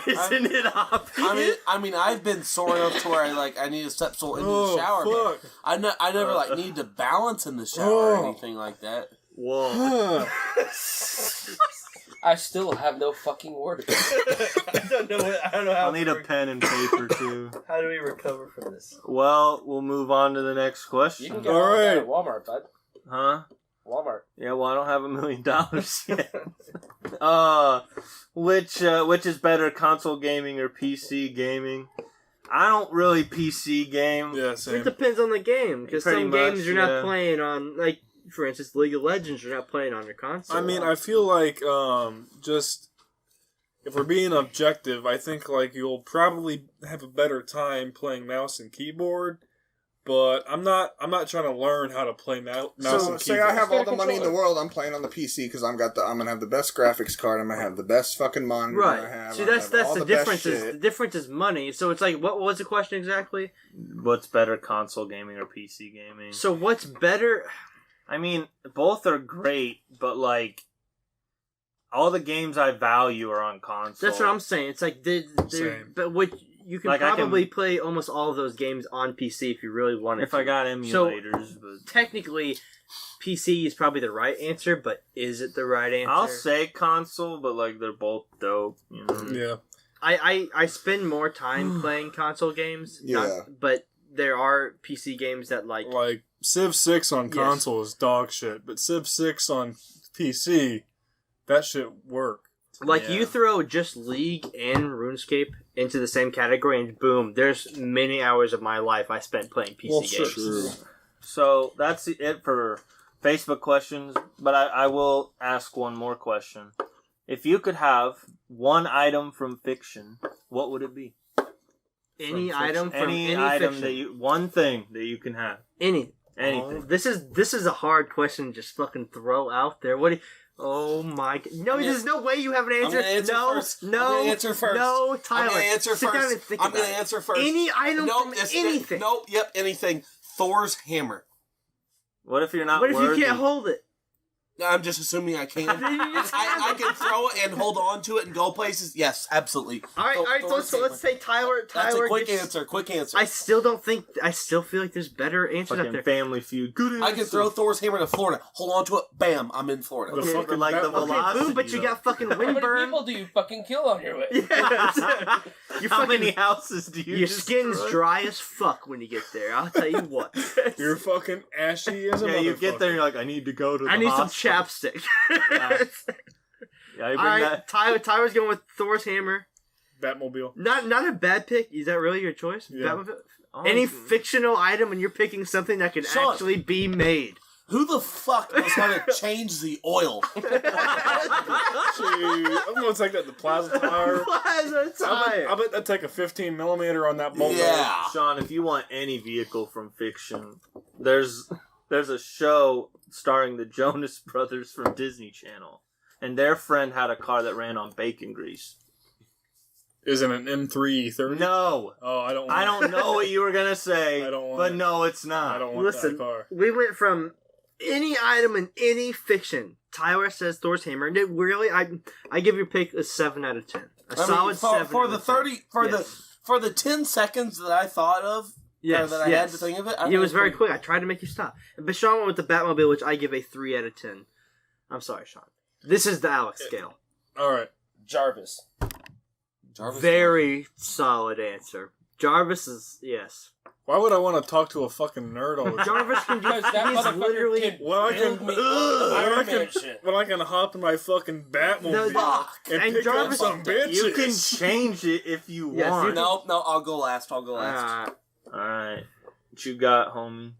Isn't it obvious? I mean, I've been sore enough to where I need to step stool into the shower, fuck. but I never like need to balance in the shower or anything like that. Whoa. I still have no fucking words. I don't know how. I'll need a pen and paper too. How do we recover from this? Well, we'll move on to the next You question. can get All all that right. at Walmart, bud. Huh? Walmart. Yeah, well, I don't have $1 million yet. Which is better, console gaming or PC gaming? I don't really PC game. Yeah, It same. depends on the game, because Pretty some games much, you're yeah. not playing on, like, for instance, League of Legends, you're not playing on your console. I mean, I feel like just if we're being objective, I think like you'll probably have a better time playing mouse and keyboard. But I'm not trying to learn how to play mouse So and keyboard. say I have all Get a the money in the controller. world, I'm playing on the PC because I'm gonna have the best graphics card. I'm gonna have the best fucking monitor. I right. have. See, I that's have all the best difference. Is shit. the difference is money. So it's like, what was the question exactly? What's better, console gaming or PC gaming? So what's better? I mean, both are great, but like, all the games I value are on console. That's what I'm saying. It's like Same. but what you can Like, I probably play almost all of those games on PC if you really wanted If to. I got emulators, but Technically, PC is probably the right answer, but is it the right answer? I'll say console, but like they're both dope. You know? Yeah. I spend more time playing console games. Yeah. But there are PC games that like Civ 6 on Yes. console is dog shit, but Civ 6 on PC, that shit work. Like, Yeah. you throw just League and RuneScape into the same category, and boom, there's many hours of my life I spent playing PC games. True. So that's it for Facebook questions. But I will ask one more question. If you could have one item from fiction, what would it be? Any From item fiction. from any item fiction. that you, one thing that you can have. Anything. Anything. This is a hard question to just fucking throw out there. What do you... Oh my god. No, there's no way you have an answer. gonna answer no, first. no, I'm gonna answer first. No, Tyler. I'm gonna answer sit first. down and think I'm about gonna it. answer first. Any item Nope, from it's- anything. Nope, yep, anything. Thor's hammer. What if you're not What if worthy? you can't hold it? I'm just assuming I can. I can throw it and hold on to it and go places. Yes, absolutely. All right. Thor's So let's say Tyler. That's a quick gets- answer. Quick answer. I still feel like there's better answers out Fucking there. Family Feud. Good I can answer. throw Thor's hammer to Florida. Hold on to it. Bam! I'm in Florida. The Okay, fucking but like the Batman- Okay, velocity. boom, but you though. got fucking How many windburn. people do you fucking kill on your way? Yeah. Your How fucking many houses do you your destroy? skin's dry as fuck when you get there. I'll tell you what. You're fucking ashy as a Yeah, you motherfucker. get there and you're like, I need to go to the I need some hospital. chapstick. Yeah, you All bring right, that. Tyler's going with Thor's hammer. Batmobile. Not a bad pick. Is that really your choice? Yeah. Batmobile? Any fictional item, and you're picking something that can Sean. actually be made. Who the fuck knows how to change the oil? Gee, I'm gonna take that to Plaza Tire. Plaza Tire. I bet that'd take a 15 millimeter on that bolt. Yeah. Sean, if you want any vehicle from fiction, there's a show starring the Jonas Brothers from Disney Channel, and their friend had a car that ran on bacon grease. Is it an M330? No, Oh, I don't. Want I don't know what you were gonna say, I don't want but it. no, it's not. I don't want Listen, that car. we went from any item in any fiction. Tyler says Thor's hammer. And it really, I give your pick a 7 out of 10. A solid 7 for out the of 10. 30 for Yes. the 10 seconds that I thought of. Yes, that I had to think of it. I It think was very pretty- quick. I tried to make you stop. But Sean went with the Batmobile, which I give a 3 out of 10. I'm sorry, Sean. This is the Alex scale. All right. Jarvis. Jarvis. Very solid answer. Jarvis is, yes. Why would I want to talk to a fucking nerd all the time? Jarvis can Because just, that he's motherfucker literally... can Well, I build can- me Ugh, Iron I can- Man shit. When I can hop in my fucking Batmobile No, and and pick Jarvis- up some bitches. You can change it if you Yes, want. you can- No, I'll go last. All right, what you got, homie?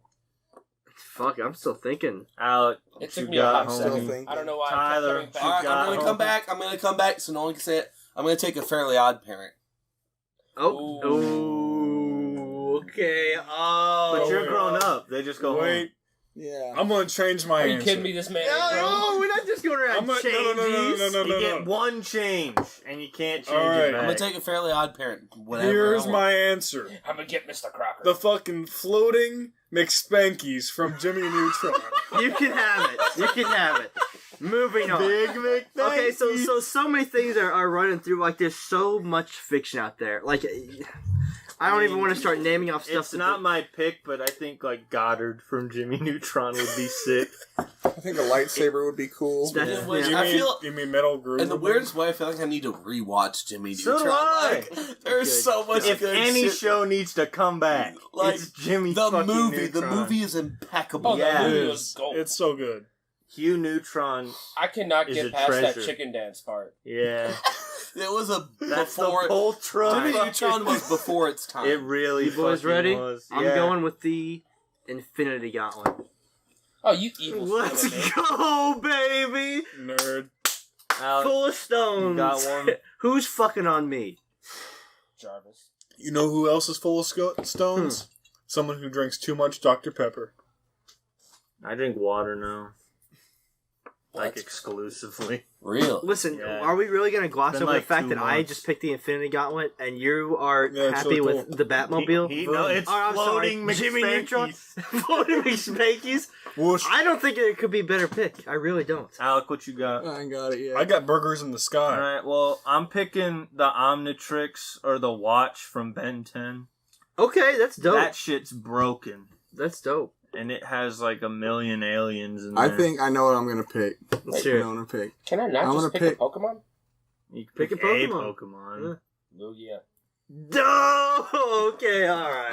Fuck, I'm still thinking. Alec, It what took you me a got, hot Still homie? thinking. I don't know why. Tyler, I kept All coming right, back. I'm gonna come back. I'm gonna come back so no one can say it. I'm gonna take a Fairly Odd Parent. Oh. Ooh. Ooh. Okay. Oh. But you're wait. grown up. They just go Wait, Yeah. I'm gonna change my Are you answer. kidding me? This man. No, we're not just going around I'm not- no, changes. no, home. You get one change, and you can't change All right. it I'm gonna back. take a Fairly Odd Parent. Whatever. Here's I want. my answer. I'm gonna get Mr. Crocker. The fucking floating McSpankies from Jimmy Neutron. You can have it. You can have it. Moving on. Big Mick. Okay, so many things are running through. Like, there's so much fiction out there. Like, I don't even want to start naming off stuff. It's not my pick, but I think like Goddard from Jimmy Neutron would be sick. I think a lightsaber would be cool. That's- Yeah. Which You I mean, feel- you mean Metal Groove? In the weirdest way, I feel like I need to rewatch Jimmy So Neutron. do I. Like, there's Good. so much If good any shit. show needs to come back, Like, it's Jimmy the fucking movie, the Neutron. movie is impeccable. Oh, Yeah. that It movie was is. gold. It's so good. Hugh Neutron, I cannot is get a past that treasure. chicken dance part. yeah, It was a that's before. the Voltron. Jimmy Neutron was before its time. It really You boys fucking ready? was. I'm Yeah. going with the Infinity Gauntlet. Oh, you evil Let's son of a bitch. go, baby! Nerd. Alex, Full of stones. you got one? Who's fucking on me? Jarvis. You know who else is full of stones? Someone who drinks too much Dr. Pepper. I drink water now. Like exclusively. Real. Listen, Yeah. are we really going to gloss Been over like the fact 2 that I months. just picked the Infinity Gauntlet and you are Yeah, it's happy really with cool. the Batmobile? No, it's Oh, I'm floating sorry. Jimmy Neutron? McSpankies. Floating McSpankies? Whoosh. I don't think it could be a better pick. I really don't. Alec, what you got? I ain't got it yet. I got burgers in the sky. Alright, well, I'm picking the Omnitrix or the watch from Ben 10. Okay, that's dope. That shit's broken. That's dope. And it has like a million aliens in there. I think I know what I'm gonna pick. Let's I hear know it. what I'm gonna pick. Can I not I'm just gonna pick pick- a Pokemon? You can Pick pick a a Pokemon. Pokemon. Oh yeah. No! Okay, alright.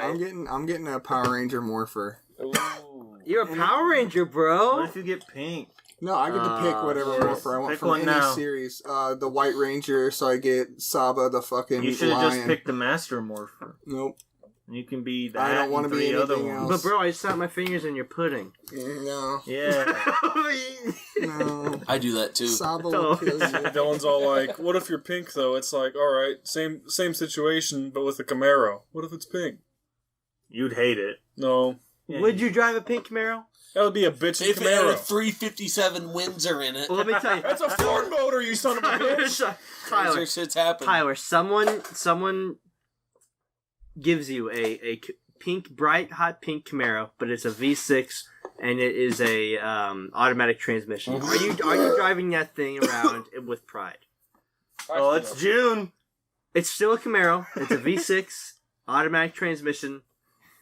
I'm getting a Power Ranger Morpher. Ooh. You're a Power Ranger, bro. What if you get pink? No, I get to pick whatever yes. Morpher I want Pick from one any now. series. The White Ranger, so I get Saba the fucking You should have just lion. picked the Master Morpher. Nope. You can be that. I don't want wanna to be other anything ones. But bro, I snapped my fingers in your pudding. No. Yeah. No. I do that too. Saba Oh. will kill you. Dylan's all like, "What if you're pink though?" It's like, all right, same situation, but with a Camaro. What if it's pink? You'd hate it. No, Yeah, Would you drive a pink Camaro? that would be a bitchin' If it had a Camaro. 357 Windsor in it, Well, let me tell you. That's a Ford motor, you son of a bitch. Tyler, crazier shit's happened. Tyler, someone gives you a pink, bright, hot pink Camaro, but it's a V6 and it is a automatic transmission. Are you driving that thing around with pride? Oh, it's June. It's still a Camaro. It's a V6 automatic transmission.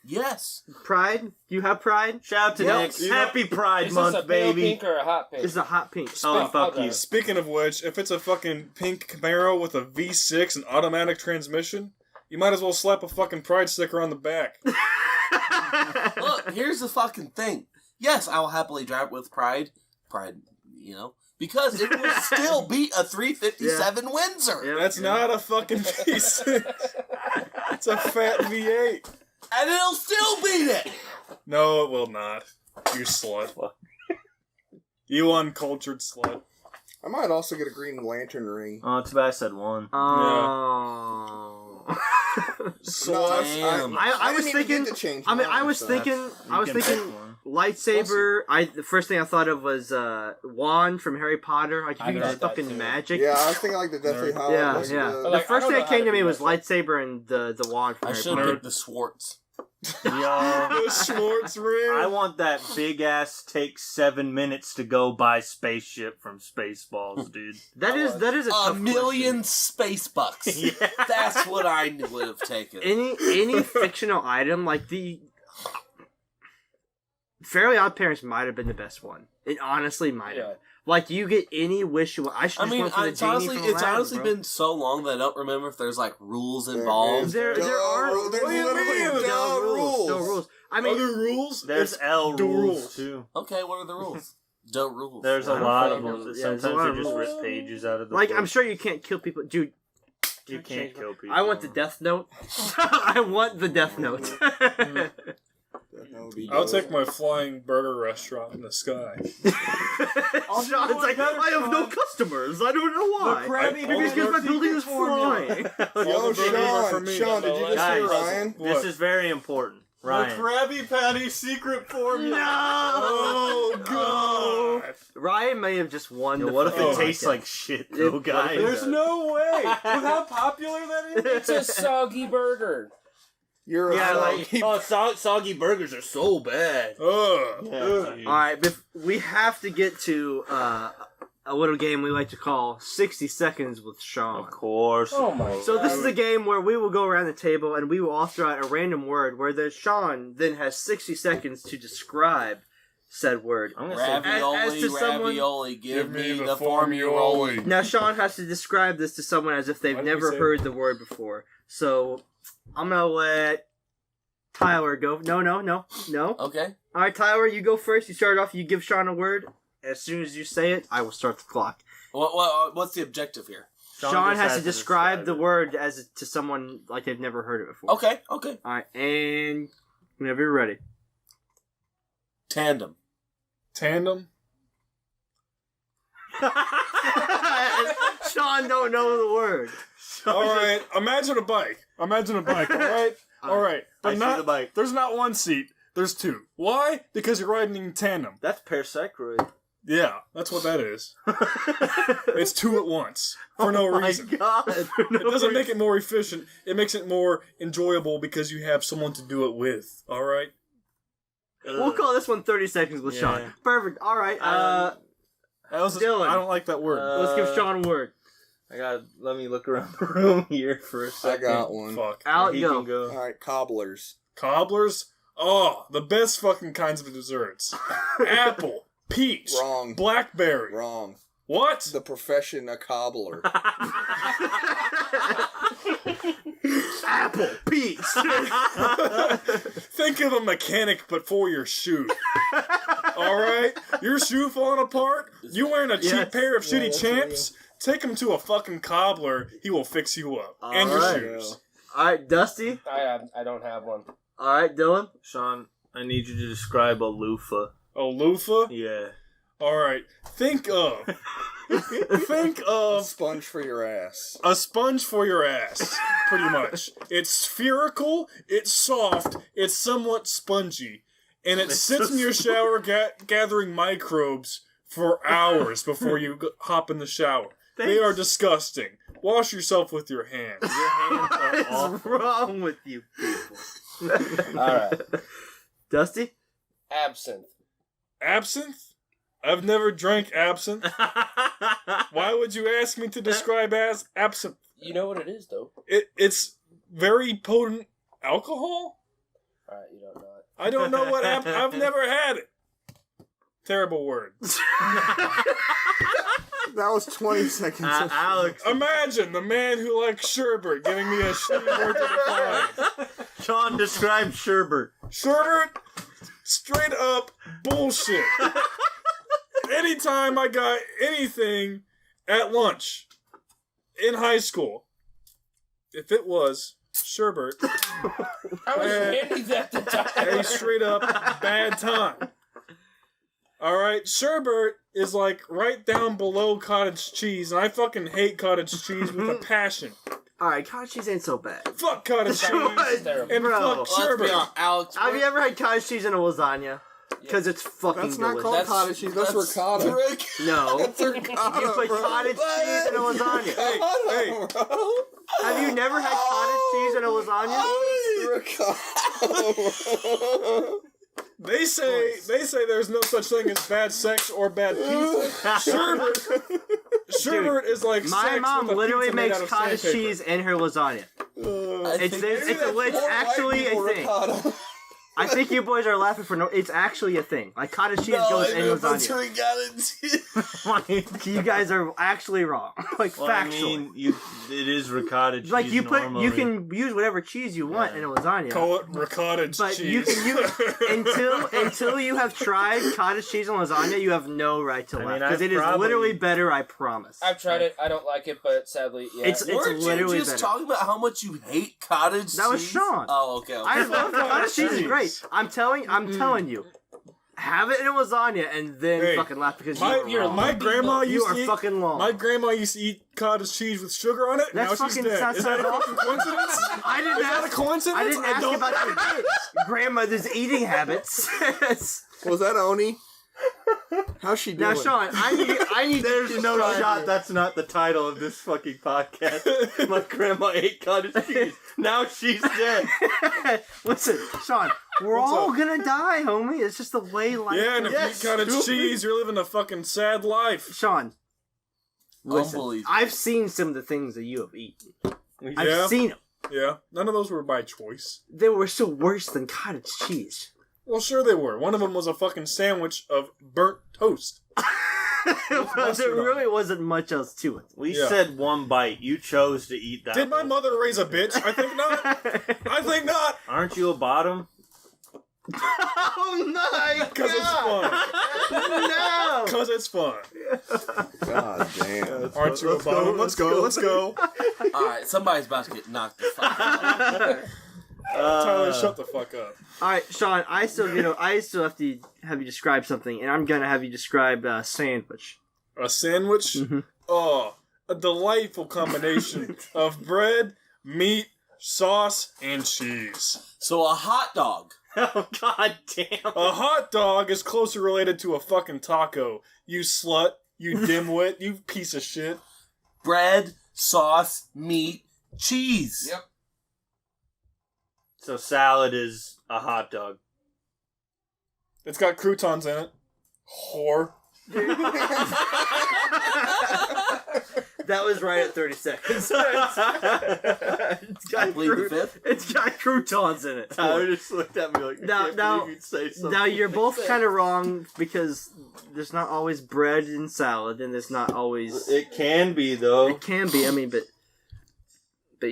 Yes. Pride? You have pride? Shout out to Yep. Nick. You know- Happy Pride Is Month, this a pale baby. pink or a hot pink? This is a hot pink. Oh, fuck you. Speaking of which, if it's a fucking pink Camaro with a V6 and automatic transmission, you might as well slap a fucking Pride sticker on the back. Look, here's the fucking thing. Yes, I will happily drive with pride. Pride, you know, because it will still beat a 357 Windsor. Yeah. That's not a fucking V6. It's a fat V8. And it'll still beat it. No, it will not. You slut. You uncultured slut. I might also get a Green Lantern ring. Oh, too bad I said one. Oh. Damn. I was didn't even thinking. get to change I mean, I mine, was so thinking. You I was can pick thinking one. lightsaber. The first thing I thought of was wand from Harry Potter. Like if I you got just that fucking too. magic. Yeah, I was thinking like the Deathly Hallows. Yeah, like yeah. the- The Like, I first don't thing know that came how to to me do was that. lightsaber and the wand from I Harry should have Potter. picked the Schwartz. Yo, The Schwartz ring. I want that big ass take 7 minutes to go buy spaceship from Spaceballs, dude. That is a A tough million space bucks. Yeah. That's what I would have taken. question. Any fictional item like the Fairly Odd Parents might have been the best one. It honestly might have. Yeah. Like, you get any wish you want. I should I just mean, went for the it's genie honestly, from it's Aladdin, honestly bro. been so long that I don't remember if there's like rules There involved. is There no are rule- there's What do you literally mean? no rules. No rules. I mean, Other rules? There's It's L the rules too. Okay, what are the rules? Doe rules. There's a I don't lot of fucking know. rules. Yeah, there's a Sometimes lot they of just rules. rip pages out of the like, book. I'm sure you can't kill people. Dude, You can't kill people. I want the Death Note. I want the Death Note. That would be I'll dope. take my flying burger restaurant in the sky. Sean's like, I have no customers. I don't know why. Krabby Maybe it's because my building is flying. All Yo, the burgers are for Sean, me. Sean, did you just Guys, hear Ryan? This is very important. Ryan. Krabby Patty secret formula. Oh, God. Ryan may have just won Yo, the what if fucking it tastes podcast. like shit, though, It- guys? There's no way. With how popular that is. It's a soggy burger. You're Yeah, a like soggy burgers are so bad. Ugh. Yeah. Alright, we have to get to a little game we like to call 60 Seconds with Sean. Of course. Oh my So this is a game where we will go around the table and we will all throw out a random word where Sean then has 60 seconds to describe said word. I'm gonna say Ravioli, As to someone- ravioli, give me the formula. Now Sean has to describe this to someone as if they've Why did we never say- heard the word before. So I'm gonna let Tyler go. No. Okay. Alright, Tyler, you go first. You start off, you give Sean a word. As soon as you say it, I will start the clock. What's the objective here? Sean just has to describe the it. word as to someone like they've never heard it before. Okay. Alright, and whenever you're ready. Tandem. Tandem? Sean don't know the word. Alright, imagine a bike. Alright? Alright. I But see not, the bike. there's not one seat, there's two. Why? Because you're riding in tandem. That's parasaccharide. Yeah, that's what that is. It's two at once for no reason. God. It doesn't make it more efficient. It makes it more enjoyable because you have someone to do it with. All right. We'll call this one 30 seconds with Sean. Perfect. All right. That was Dylan. I don't like that word. Let's give Sean a word. Let me look around the room here for a I second. got one. Fuck. Alec, He go. can go. All right, cobblers. Cobblers? Oh, the best fucking kinds of desserts. Apple, peach, Wrong. blackberry. Wrong. What? The profession a cobbler. Apple, peach. Think of a mechanic, but for your shoe. All right, your shoe falling apart. You wearing a cheap pair of shitty champs? Take him to a fucking cobbler. He will fix you up and your right. shoes. All right, Dusty. I don't have one. All right, Dylan. Sean, I need you to describe a loofah. A loofah? Yeah. All right. Think of A sponge for your ass. a sponge for your ass, pretty much. It's spherical, it's soft, it's somewhat spongy, and it sits in your shower gathering microbes for hours before you hop in the shower. They are disgusting. Wash yourself with your hands. Your hands What are is awful. wrong with you people? All right. Dusty? Absinthe. Absinthe? I've never drank absinthe. Why would you ask me to describe as absinthe? You know what it is, though. It's very potent alcohol? All right, you don't know it. I don't know what I've never had it. Terrible word. That was 20 seconds. Alex. Imagine the man who likes sherbet giving me a shitty word to define. Sean, describe sherbet. Sherbet? Straight up bullshit. Anytime I got anything at lunch in high school, if it was sherbet, I was handing that the time. a straight up bad time. Alright, sherbet is like right down below cottage cheese, and I fucking hate cottage cheese with a passion. Alright, cottage cheese ain't so bad. Fuck cottage cheese It's terrible. and Bro. fuck Let's be sherbet. honest, Alex. Have you ever had cottage cheese in a lasagna? Because it's fucking That's not delicious. called That's- cottage cheese. That's that's ricotta. No. That's ricotta, You put bro. cottage cheese in a lasagna. Hey, Bro. Have you never had cottage cheese in a lasagna? Ricotta. They say there's no such thing as bad sex or bad pizza. Sherbet is like My sex mom with a literally pizza made makes out of cottage sandpaper. cheese in her lasagna. It's actually a thing. Ricotta. I think you boys are laughing for no. It's actually a thing. Like cottage cheese goes in lasagna. You guys are actually wrong. Like Well, factually. I mean, it is ricotta cheese. Like you normally. can use whatever cheese you want in a lasagna. Call it ricotta But cheese. you can use until you have tried cottage cheese and lasagna, you have no right to I laugh mean, because I've it is probably- literally better. I promise. I've tried it. I don't like it, but sadly, yeah. It's Weren't you literally just better. talking about how much you hate cottage cheese? That was Sean. Oh, okay. I love cottage cheese. Is cheese. great. I'm telling you, have it in a lasagna and then Hey, fucking laugh because my you're wrong. my grandma You used are to eat. fucking wrong. My grandma used to eat cottage cheese with sugar on it. And That's now she's fucking- dead. that's Is that a not fucking coincidence? I didn't Is that a ask. coincidence? I didn't ask don't about your grandmother's eating habits. Was that Oni? How's she doing? Now, Sean, I need. There's no describe shot you. that's not the title of this fucking podcast. My grandma ate cottage cheese. Now she's dead. Listen, Sean, we're What's all up? gonna die, homie. It's just the way life. Yeah, and is. if you eat cottage cheese, you're living a fucking sad life. Sean, listen, Unbelievable. I've seen some of the things that you have eaten. Yeah. I've seen them. Yeah, none of those were by choice. They were still worse than cottage cheese. Well, sure they were. One of them was a fucking sandwich of burnt toast. There really wasn't much else to it. We Yeah. said one bite. You chose to eat that. Did my one. mother raise a bitch? I think not. I think not. Aren't you a bottom? Oh my Because it's fun. No! Because it's fun. God damn. Aren't you a bottom? Let's go. Let's go. All right, somebody's about to get knocked the fuck out. Tyler, shut the fuck up. All right, Sean. I still have to have you describe something, and I'm gonna have you describe a sandwich. A sandwich? Mhm. Oh, a delightful combination of bread, meat, sauce, and cheese. So a hot dog. Oh, god damn. A hot dog is closely related to a fucking taco. You slut. You dimwit. You piece of shit. Bread, sauce, meat, cheese. Yep. So salad is a hot dog. It's got croutons in it. Whore. That was right at 30 seconds. I plead the fifth. It's got croutons in it. Tyler just looked at me like, I can't believe you'd say something. Now you're both kind of wrong because there's not always bread in salad, and there's not always. It can be, though. It can be. I mean, but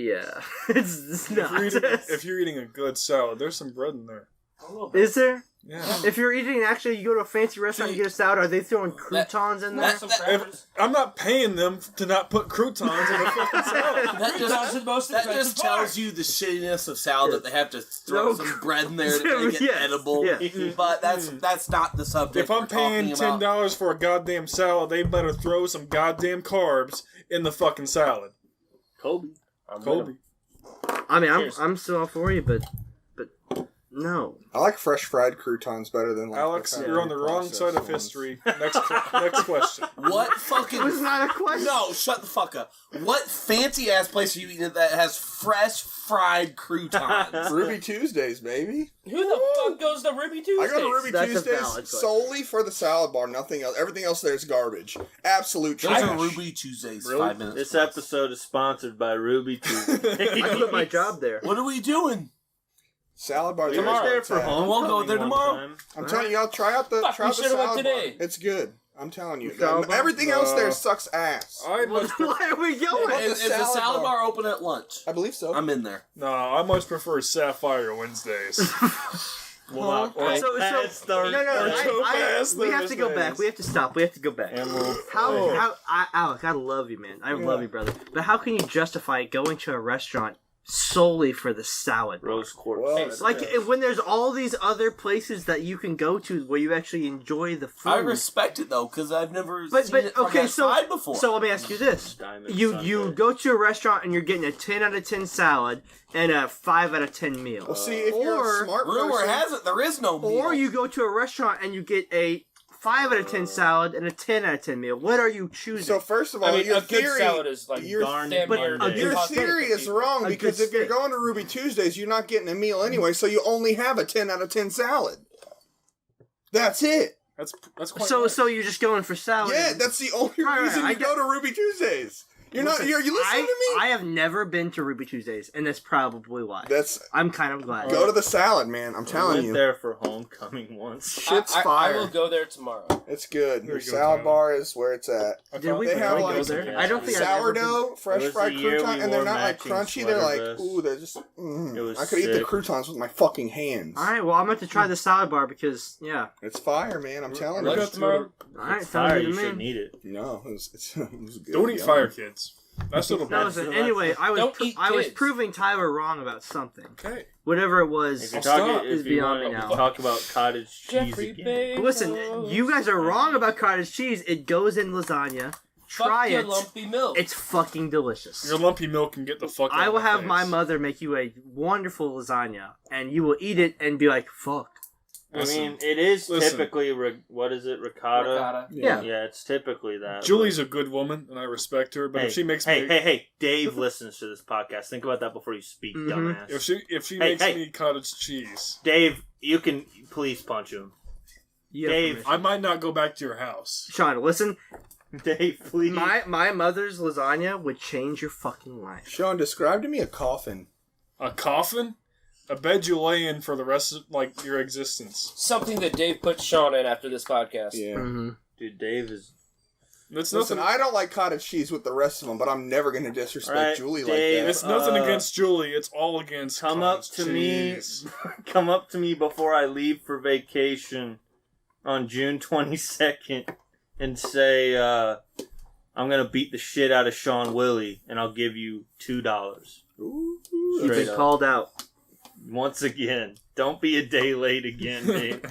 yeah, it's not. If you're eating a good salad, there's some bread in there. Is there? Yeah. If you're eating, actually, you go to a fancy restaurant, you get a salad. Are they throwing croutons in there? I'm not paying them to not put croutons in a fucking salad. That just tells you the shittiness of salad that they have to throw some bread in there to make it edible. Yeah. But that's not the subject. If I'm paying $10 for a goddamn salad, they better throw some goddamn carbs in the fucking salad. Kobe. I mean, I'm still all for you, but no. I like fresh fried croutons better than Alex, you're on the wrong side of history. Next question. What fucking... It was not a question. No, shut the fuck up. What fancy-ass place are you eating that has fresh fried croutons? Ruby Tuesdays, baby. Who the fuck goes to Ruby Tuesdays? I go to Ruby Tuesdays solely for the salad bar, nothing else. Everything else there is garbage. Absolute trash. Those are Ruby Tuesdays, Really? 5 minutes. This episode is sponsored by Ruby Tuesday. I quit my job there. What are we doing? Salad bar. You're there for home. We'll go there tomorrow. I'm telling you, y'all try out the we should've went salad today. bar. It's good. I'm telling you. Salad bar? Everything else there sucks ass. I much Why are we going? Is the salad bar open at lunch? I believe so. I'm in there. I much prefer Sapphire Wednesdays. No, we have to go back. We have to stop. We have to go back. Alec, I love you, man. I love you, brother. But how can you justify going to a restaurant solely for the salad bar? Rose quartz. Well, When there's all these other places that you can go to where you actually enjoy the food. I respect it though, because I've never seen it from that side before. So let me ask you this: you go to a restaurant and you're getting a 10 out of 10 salad and a 5 out of 10 meal. Well, see, if you're a smart rumor person, has it there is no meal. Or you go to a restaurant and you get a 5 out of 10 salad and a 10 out of 10 meal. What are you choosing? So first of all, I mean, your a good theory, salad is like darn damn near your theory is wrong because if you're going to Ruby Tuesdays, you're not getting a meal anyway, so you only have a 10 out of 10 salad. That's it. That's quite So right. so you're just going for salad? Yeah, that's the only reason you go to Ruby Tuesdays. You're not. You listening to me? I have never been to Ruby Tuesdays, and that's probably why. I'm kind of glad. Go to the salad, man. I'm telling you. Went there for homecoming once. Shit's I fire. will go there tomorrow. It's good. There Your you go, salad Tyler. bar is where it's at. Did we They have really like go there? I don't think sourdough, fresh It was fried the year crouton, we and they're wore not like matching crunchy. They're sweater like, vests. ooh, they're just. It was I could eat the sick. croutons with my fucking hands. All right, well, I'm going to try the salad bar because, yeah. It's fire, man. I'm telling you. Lunch tomorrow. All right, It's fire, sounds you good to shouldn't me. eat it. No, it was good. Don't eat fire, kids. That's little No, bad. listen, anyway, I was Don't eat I was kids. proving Tyler wrong about something. Okay. Whatever it was. If you're Stop. talking, Is if you beyond want me to now. talk about cottage cheese Jeffrey again. Bezos. Listen, you guys are wrong about cottage cheese. It goes in lasagna. Try Fuck your it. lumpy milk. It's fucking delicious. Your lumpy milk can get the fuck out I of will my have face. my mother make you a wonderful lasagna, and you will eat it and be like, fuck. Listen, I mean, it is listen. typically, what is it, ricotta? Ricotta. Yeah. Yeah, it's typically that. Julie's a good woman, and I respect her, but if she makes me... Hey, Dave listens to this podcast. Think about that before you speak, dumbass. If she makes me cottage cheese... Dave, you can please punch him. You have Dave, permission. I might not go back to your house. Sean, listen. Dave, please. My mother's lasagna would change your fucking life. Sean, describe to me a coffin. A coffin? A bed you lay in for the rest of, like, your existence. Something that Dave put Sean in after this podcast. Yeah. Mm-hmm. Dude, Dave is... It's Listen, nothing. I don't like cottage cheese with the rest of them, but I'm never going to disrespect Alright, Julie Dave, like It's that. nothing against Julie. It's all against Come up cottage to cheese. me. Come up to me before I leave for vacation on June 22nd and say, I'm going to beat the shit out of Sean Willie, and I'll give you $2. Ooh. You've Straight been up. called out. Once again, don't be a day late again, Dave.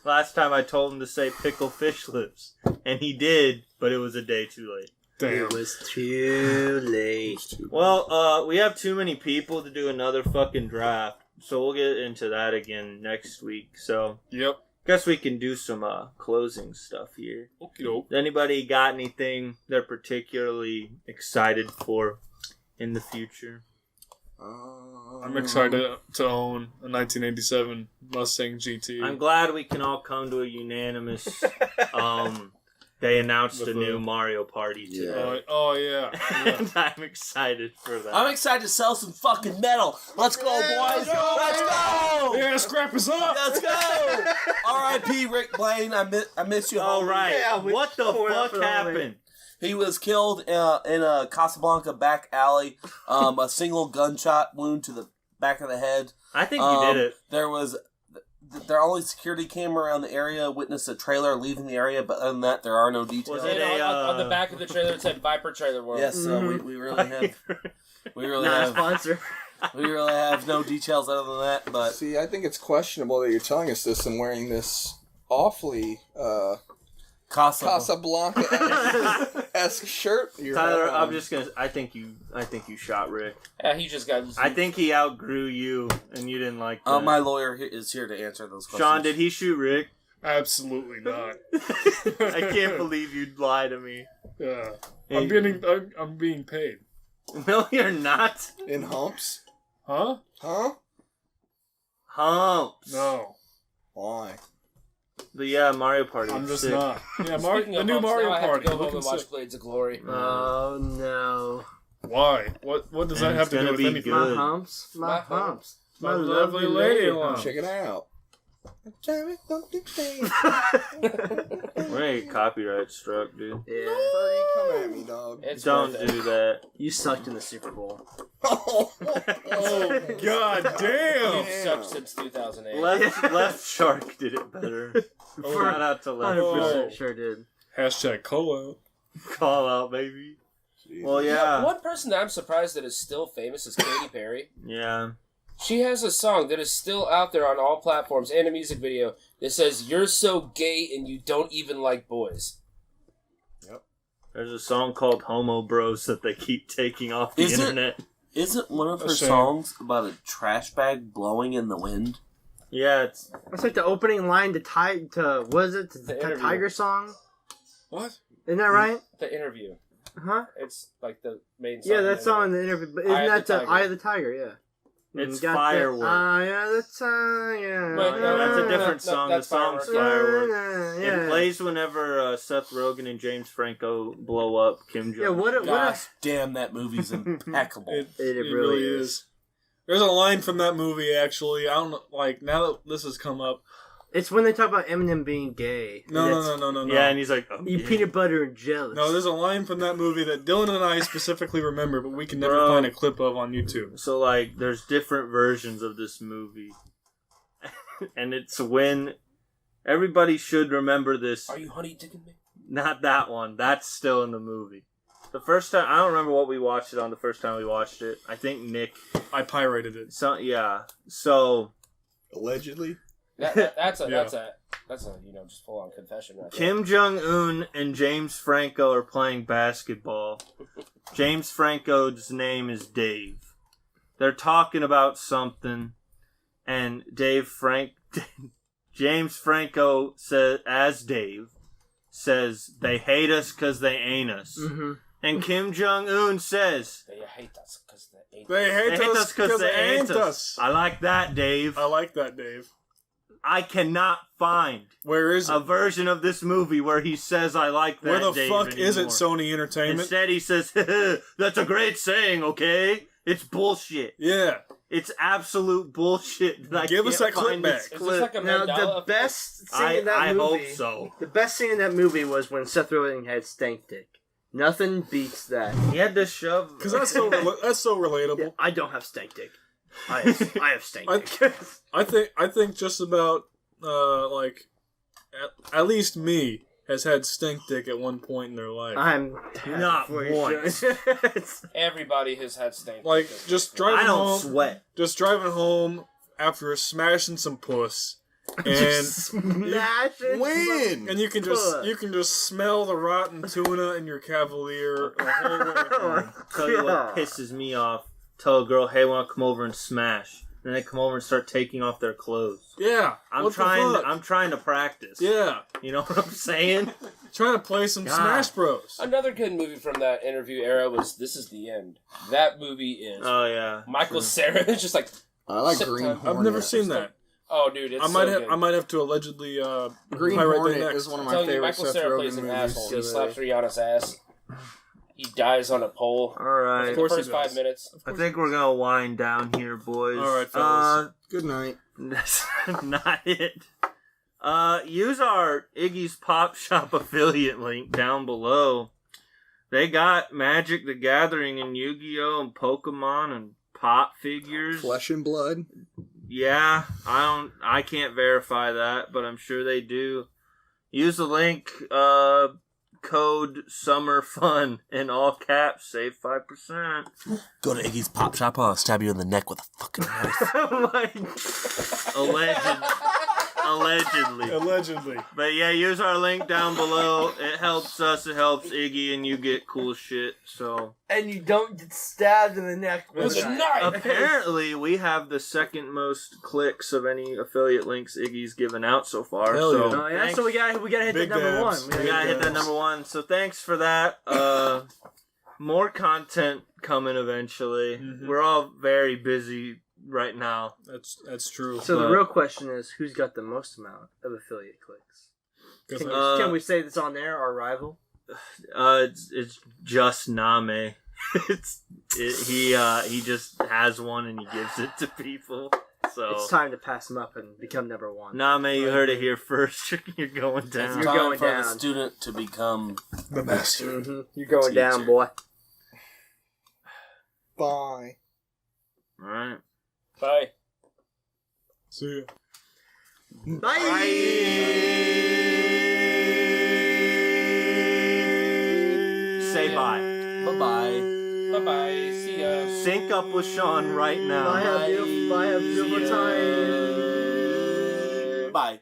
Last time I told him to say pickle fish lips, and he did, but it was a day too late. Damn. It was too late. Well, we have too many people to do another fucking draft. So we'll get into that again next week. So Yep. guess we can do some closing stuff here. Okie doke. Anybody got anything they're particularly excited for in the future? I'm excited to own a 1987 Mustang GT. I'm glad we can all come to a unanimous. They announced a new Mario Party today. Oh yeah. And I'm excited for that. I'm excited to sell some fucking metal. Let's go, boys. Let's go. Yeah, scrap is up. Let's go. R.I.P. Rick Blaine. I miss you. All homie. right. Yeah, What the fuck happened? He was killed in a Casablanca back alley. A single gunshot wound to the back of the head. I think you did it. There was their only security camera around the area witnessed a trailer leaving the area, but other than that, there are no details. Was it on the back of the trailer it said Viper Trailer World. Yes, we really have Not a sponsor. we really have no details other than that. But See, I think it's questionable that you're telling us this and wearing this awfully Casablanca-esque shirt. Tyler, I'm just gonna. I think you shot Rick. Yeah, he just got. I think he outgrew you, and you didn't like that. my lawyer is here to answer those questions. Sean, did he shoot Rick? Absolutely not. I can't believe you'd lie to me. Yeah. I'm being paid. No, you're not. In humps? Huh? Huh? Humps. No. Why? But yeah, Mario Party. I'm just sick. not. Yeah, Speaking the of new humps, Mario now I have Party. to go home Looking and watch sick. Blades of Glory. Oh no. Why? What does that And have it's to do gonna with be anything? good. My humps. My My humps. My lovely lady lump. Check it out. Wait, copyright struck, dude. Yeah. Furry, come at me, dog. It's Don't worth it. do that. You sucked in the Super Bowl. Oh, god damn! You've sucked since 2008. Left Shark did it better. Shout out to Left 100% Shark. sure did. Hashtag call out. Call out, baby. Well, You know, yeah. one person that I'm surprised that is still famous is Katy Perry. Yeah. She has a song that is still out there on all platforms and a music video that says, "You're so gay and you don't even like boys." There's a song called Homo Bros that they keep taking off the Is it? internet. Isn't one of her A shame. songs about a trash bag blowing in the wind? Yeah, it's That's like the opening line to what is it? The The interview. Tiger song? What? Isn't that right? The interview. Huh? It's like the main song. Yeah, that song in the interview. But isn't Eye of that the the Tiger. Eye of the Tiger? Yeah. It's Got Firework. The Eye of the Tiger. But, no, That's a no, different no, song. that's The song's Firework. Firework. Yeah. It plays whenever Seth Rogen and James Franco blow up Kim Jong. Yeah, what Gosh damn, that movie's impeccable. It really really is. is. There's a line from that movie, actually. I don't know, like, now that this has come up. It's when they talk about Eminem being gay. No. Yeah, and he's like, oh, You yeah. peanut butter and jealous. No, there's a line from that movie that Dylan and I specifically remember, but we can never Bro. find a clip of on YouTube. So, like, there's different versions of this movie. And it's when everybody should remember this. Are you honey dicking me? Not that one. That's still in the movie. The first time, I don't remember what we watched it on the first time we watched it. I think Nick. I pirated it. So, yeah. So, Allegedly. That's a Yeah. just full on confession right there. Kim Jong Un and James Franco are playing basketball. James Franco's name is Dave. They're talking about something, and James Franco says, as Dave says, they hate us because they ain't us. Mm-hmm. And Kim Jong Un says, They hate us because they ain't. They hate us because they ain't us. us. I like that, Dave. I like that, Dave. I cannot find Where is a it? version of this movie where he says I like that. Where the Dave fuck is it, anymore. Sony Entertainment? Instead, he says, "That's a great saying, okay? It's bullshit. Yeah. It's absolute bullshit." That I Give us can't that clip find back. this Is clip. this like a Now, Mandela the effect? best scene in that I movie... hope so. The best scene in that movie was when Seth Rogen had stank dick. Nothing beats that. He had to shove. Because that's so relatable. Yeah, I don't have stank dick. I have stank I- dick. I think just about at least me has had stink dick at one point in their life. I'm Not for you, once. Sean. Everybody has had stank. Like just driving I don't home, sweat. just driving home after smashing some puss, and Smashing Win! and you can just smell the rotten tuna in your Cavalier the whole way home. Tell you what pisses me off. Tell a girl, "Hey, want to come over and smash?" and they come over and start taking off their clothes. Yeah. I'm trying to practice. Yeah. You know what I'm saying? Trying to play some Smash Bros. Another good movie from that interview era was This Is the End. That movie is. Oh yeah. Michael Cera is just like. I like Sit Green down. Hornet. I've never seen that. Oh, dude, it's I might so good. I might have to allegedly Green pirate that Hornet next. is one of I'm my telling you, favorite Michael Seth Cera Rogen plays an movies. asshole. He slaps Rihanna's ass. He dies on a pole. All right. In course the he first does. 5 minutes. I think we're gonna wind down here, boys. All right, fellas. Good night. That's not it. Use our Iggy's Pop Shop affiliate link down below. They got Magic the Gathering and Yu-Gi-Oh! And Pokemon and pop figures. Flesh and Blood. Yeah, I can't verify that, but I'm sure they do. Use the link, code SUMMERFUN in all caps, save 5%. Go to Iggy's Pop Shop, I'll stab you in the neck with a fucking knife. Allegedly. But yeah, use our link down below. It helps us, it helps Iggy, and you get cool shit, so. And you don't get stabbed in the neck with a knife. Apparently, we have the second most clicks of any affiliate links Iggy's given out so far. Hell so, yeah. Oh, yeah, so we gotta hit Big that number dabs. one. we gotta hit that number one. So thanks for that. More content coming eventually. Mhm. We're all very busy right now. That's true. So the But- real question is, who's got the most amount of affiliate clicks? Can we say this on there, our rival? It's just Name. He just has one and he gives it to people. So It's time to pass him up and become number one. Name, you heard it here first. You're going down. You're Time going for down. the student to become The best. Mm-hmm. You're going Teacher. down, boy. Bye. All right. Bye. See ya. Say bye. Bye-bye. Bye-bye. See ya. Sync up with Sean right now. Bye, have a beautiful time. Bye.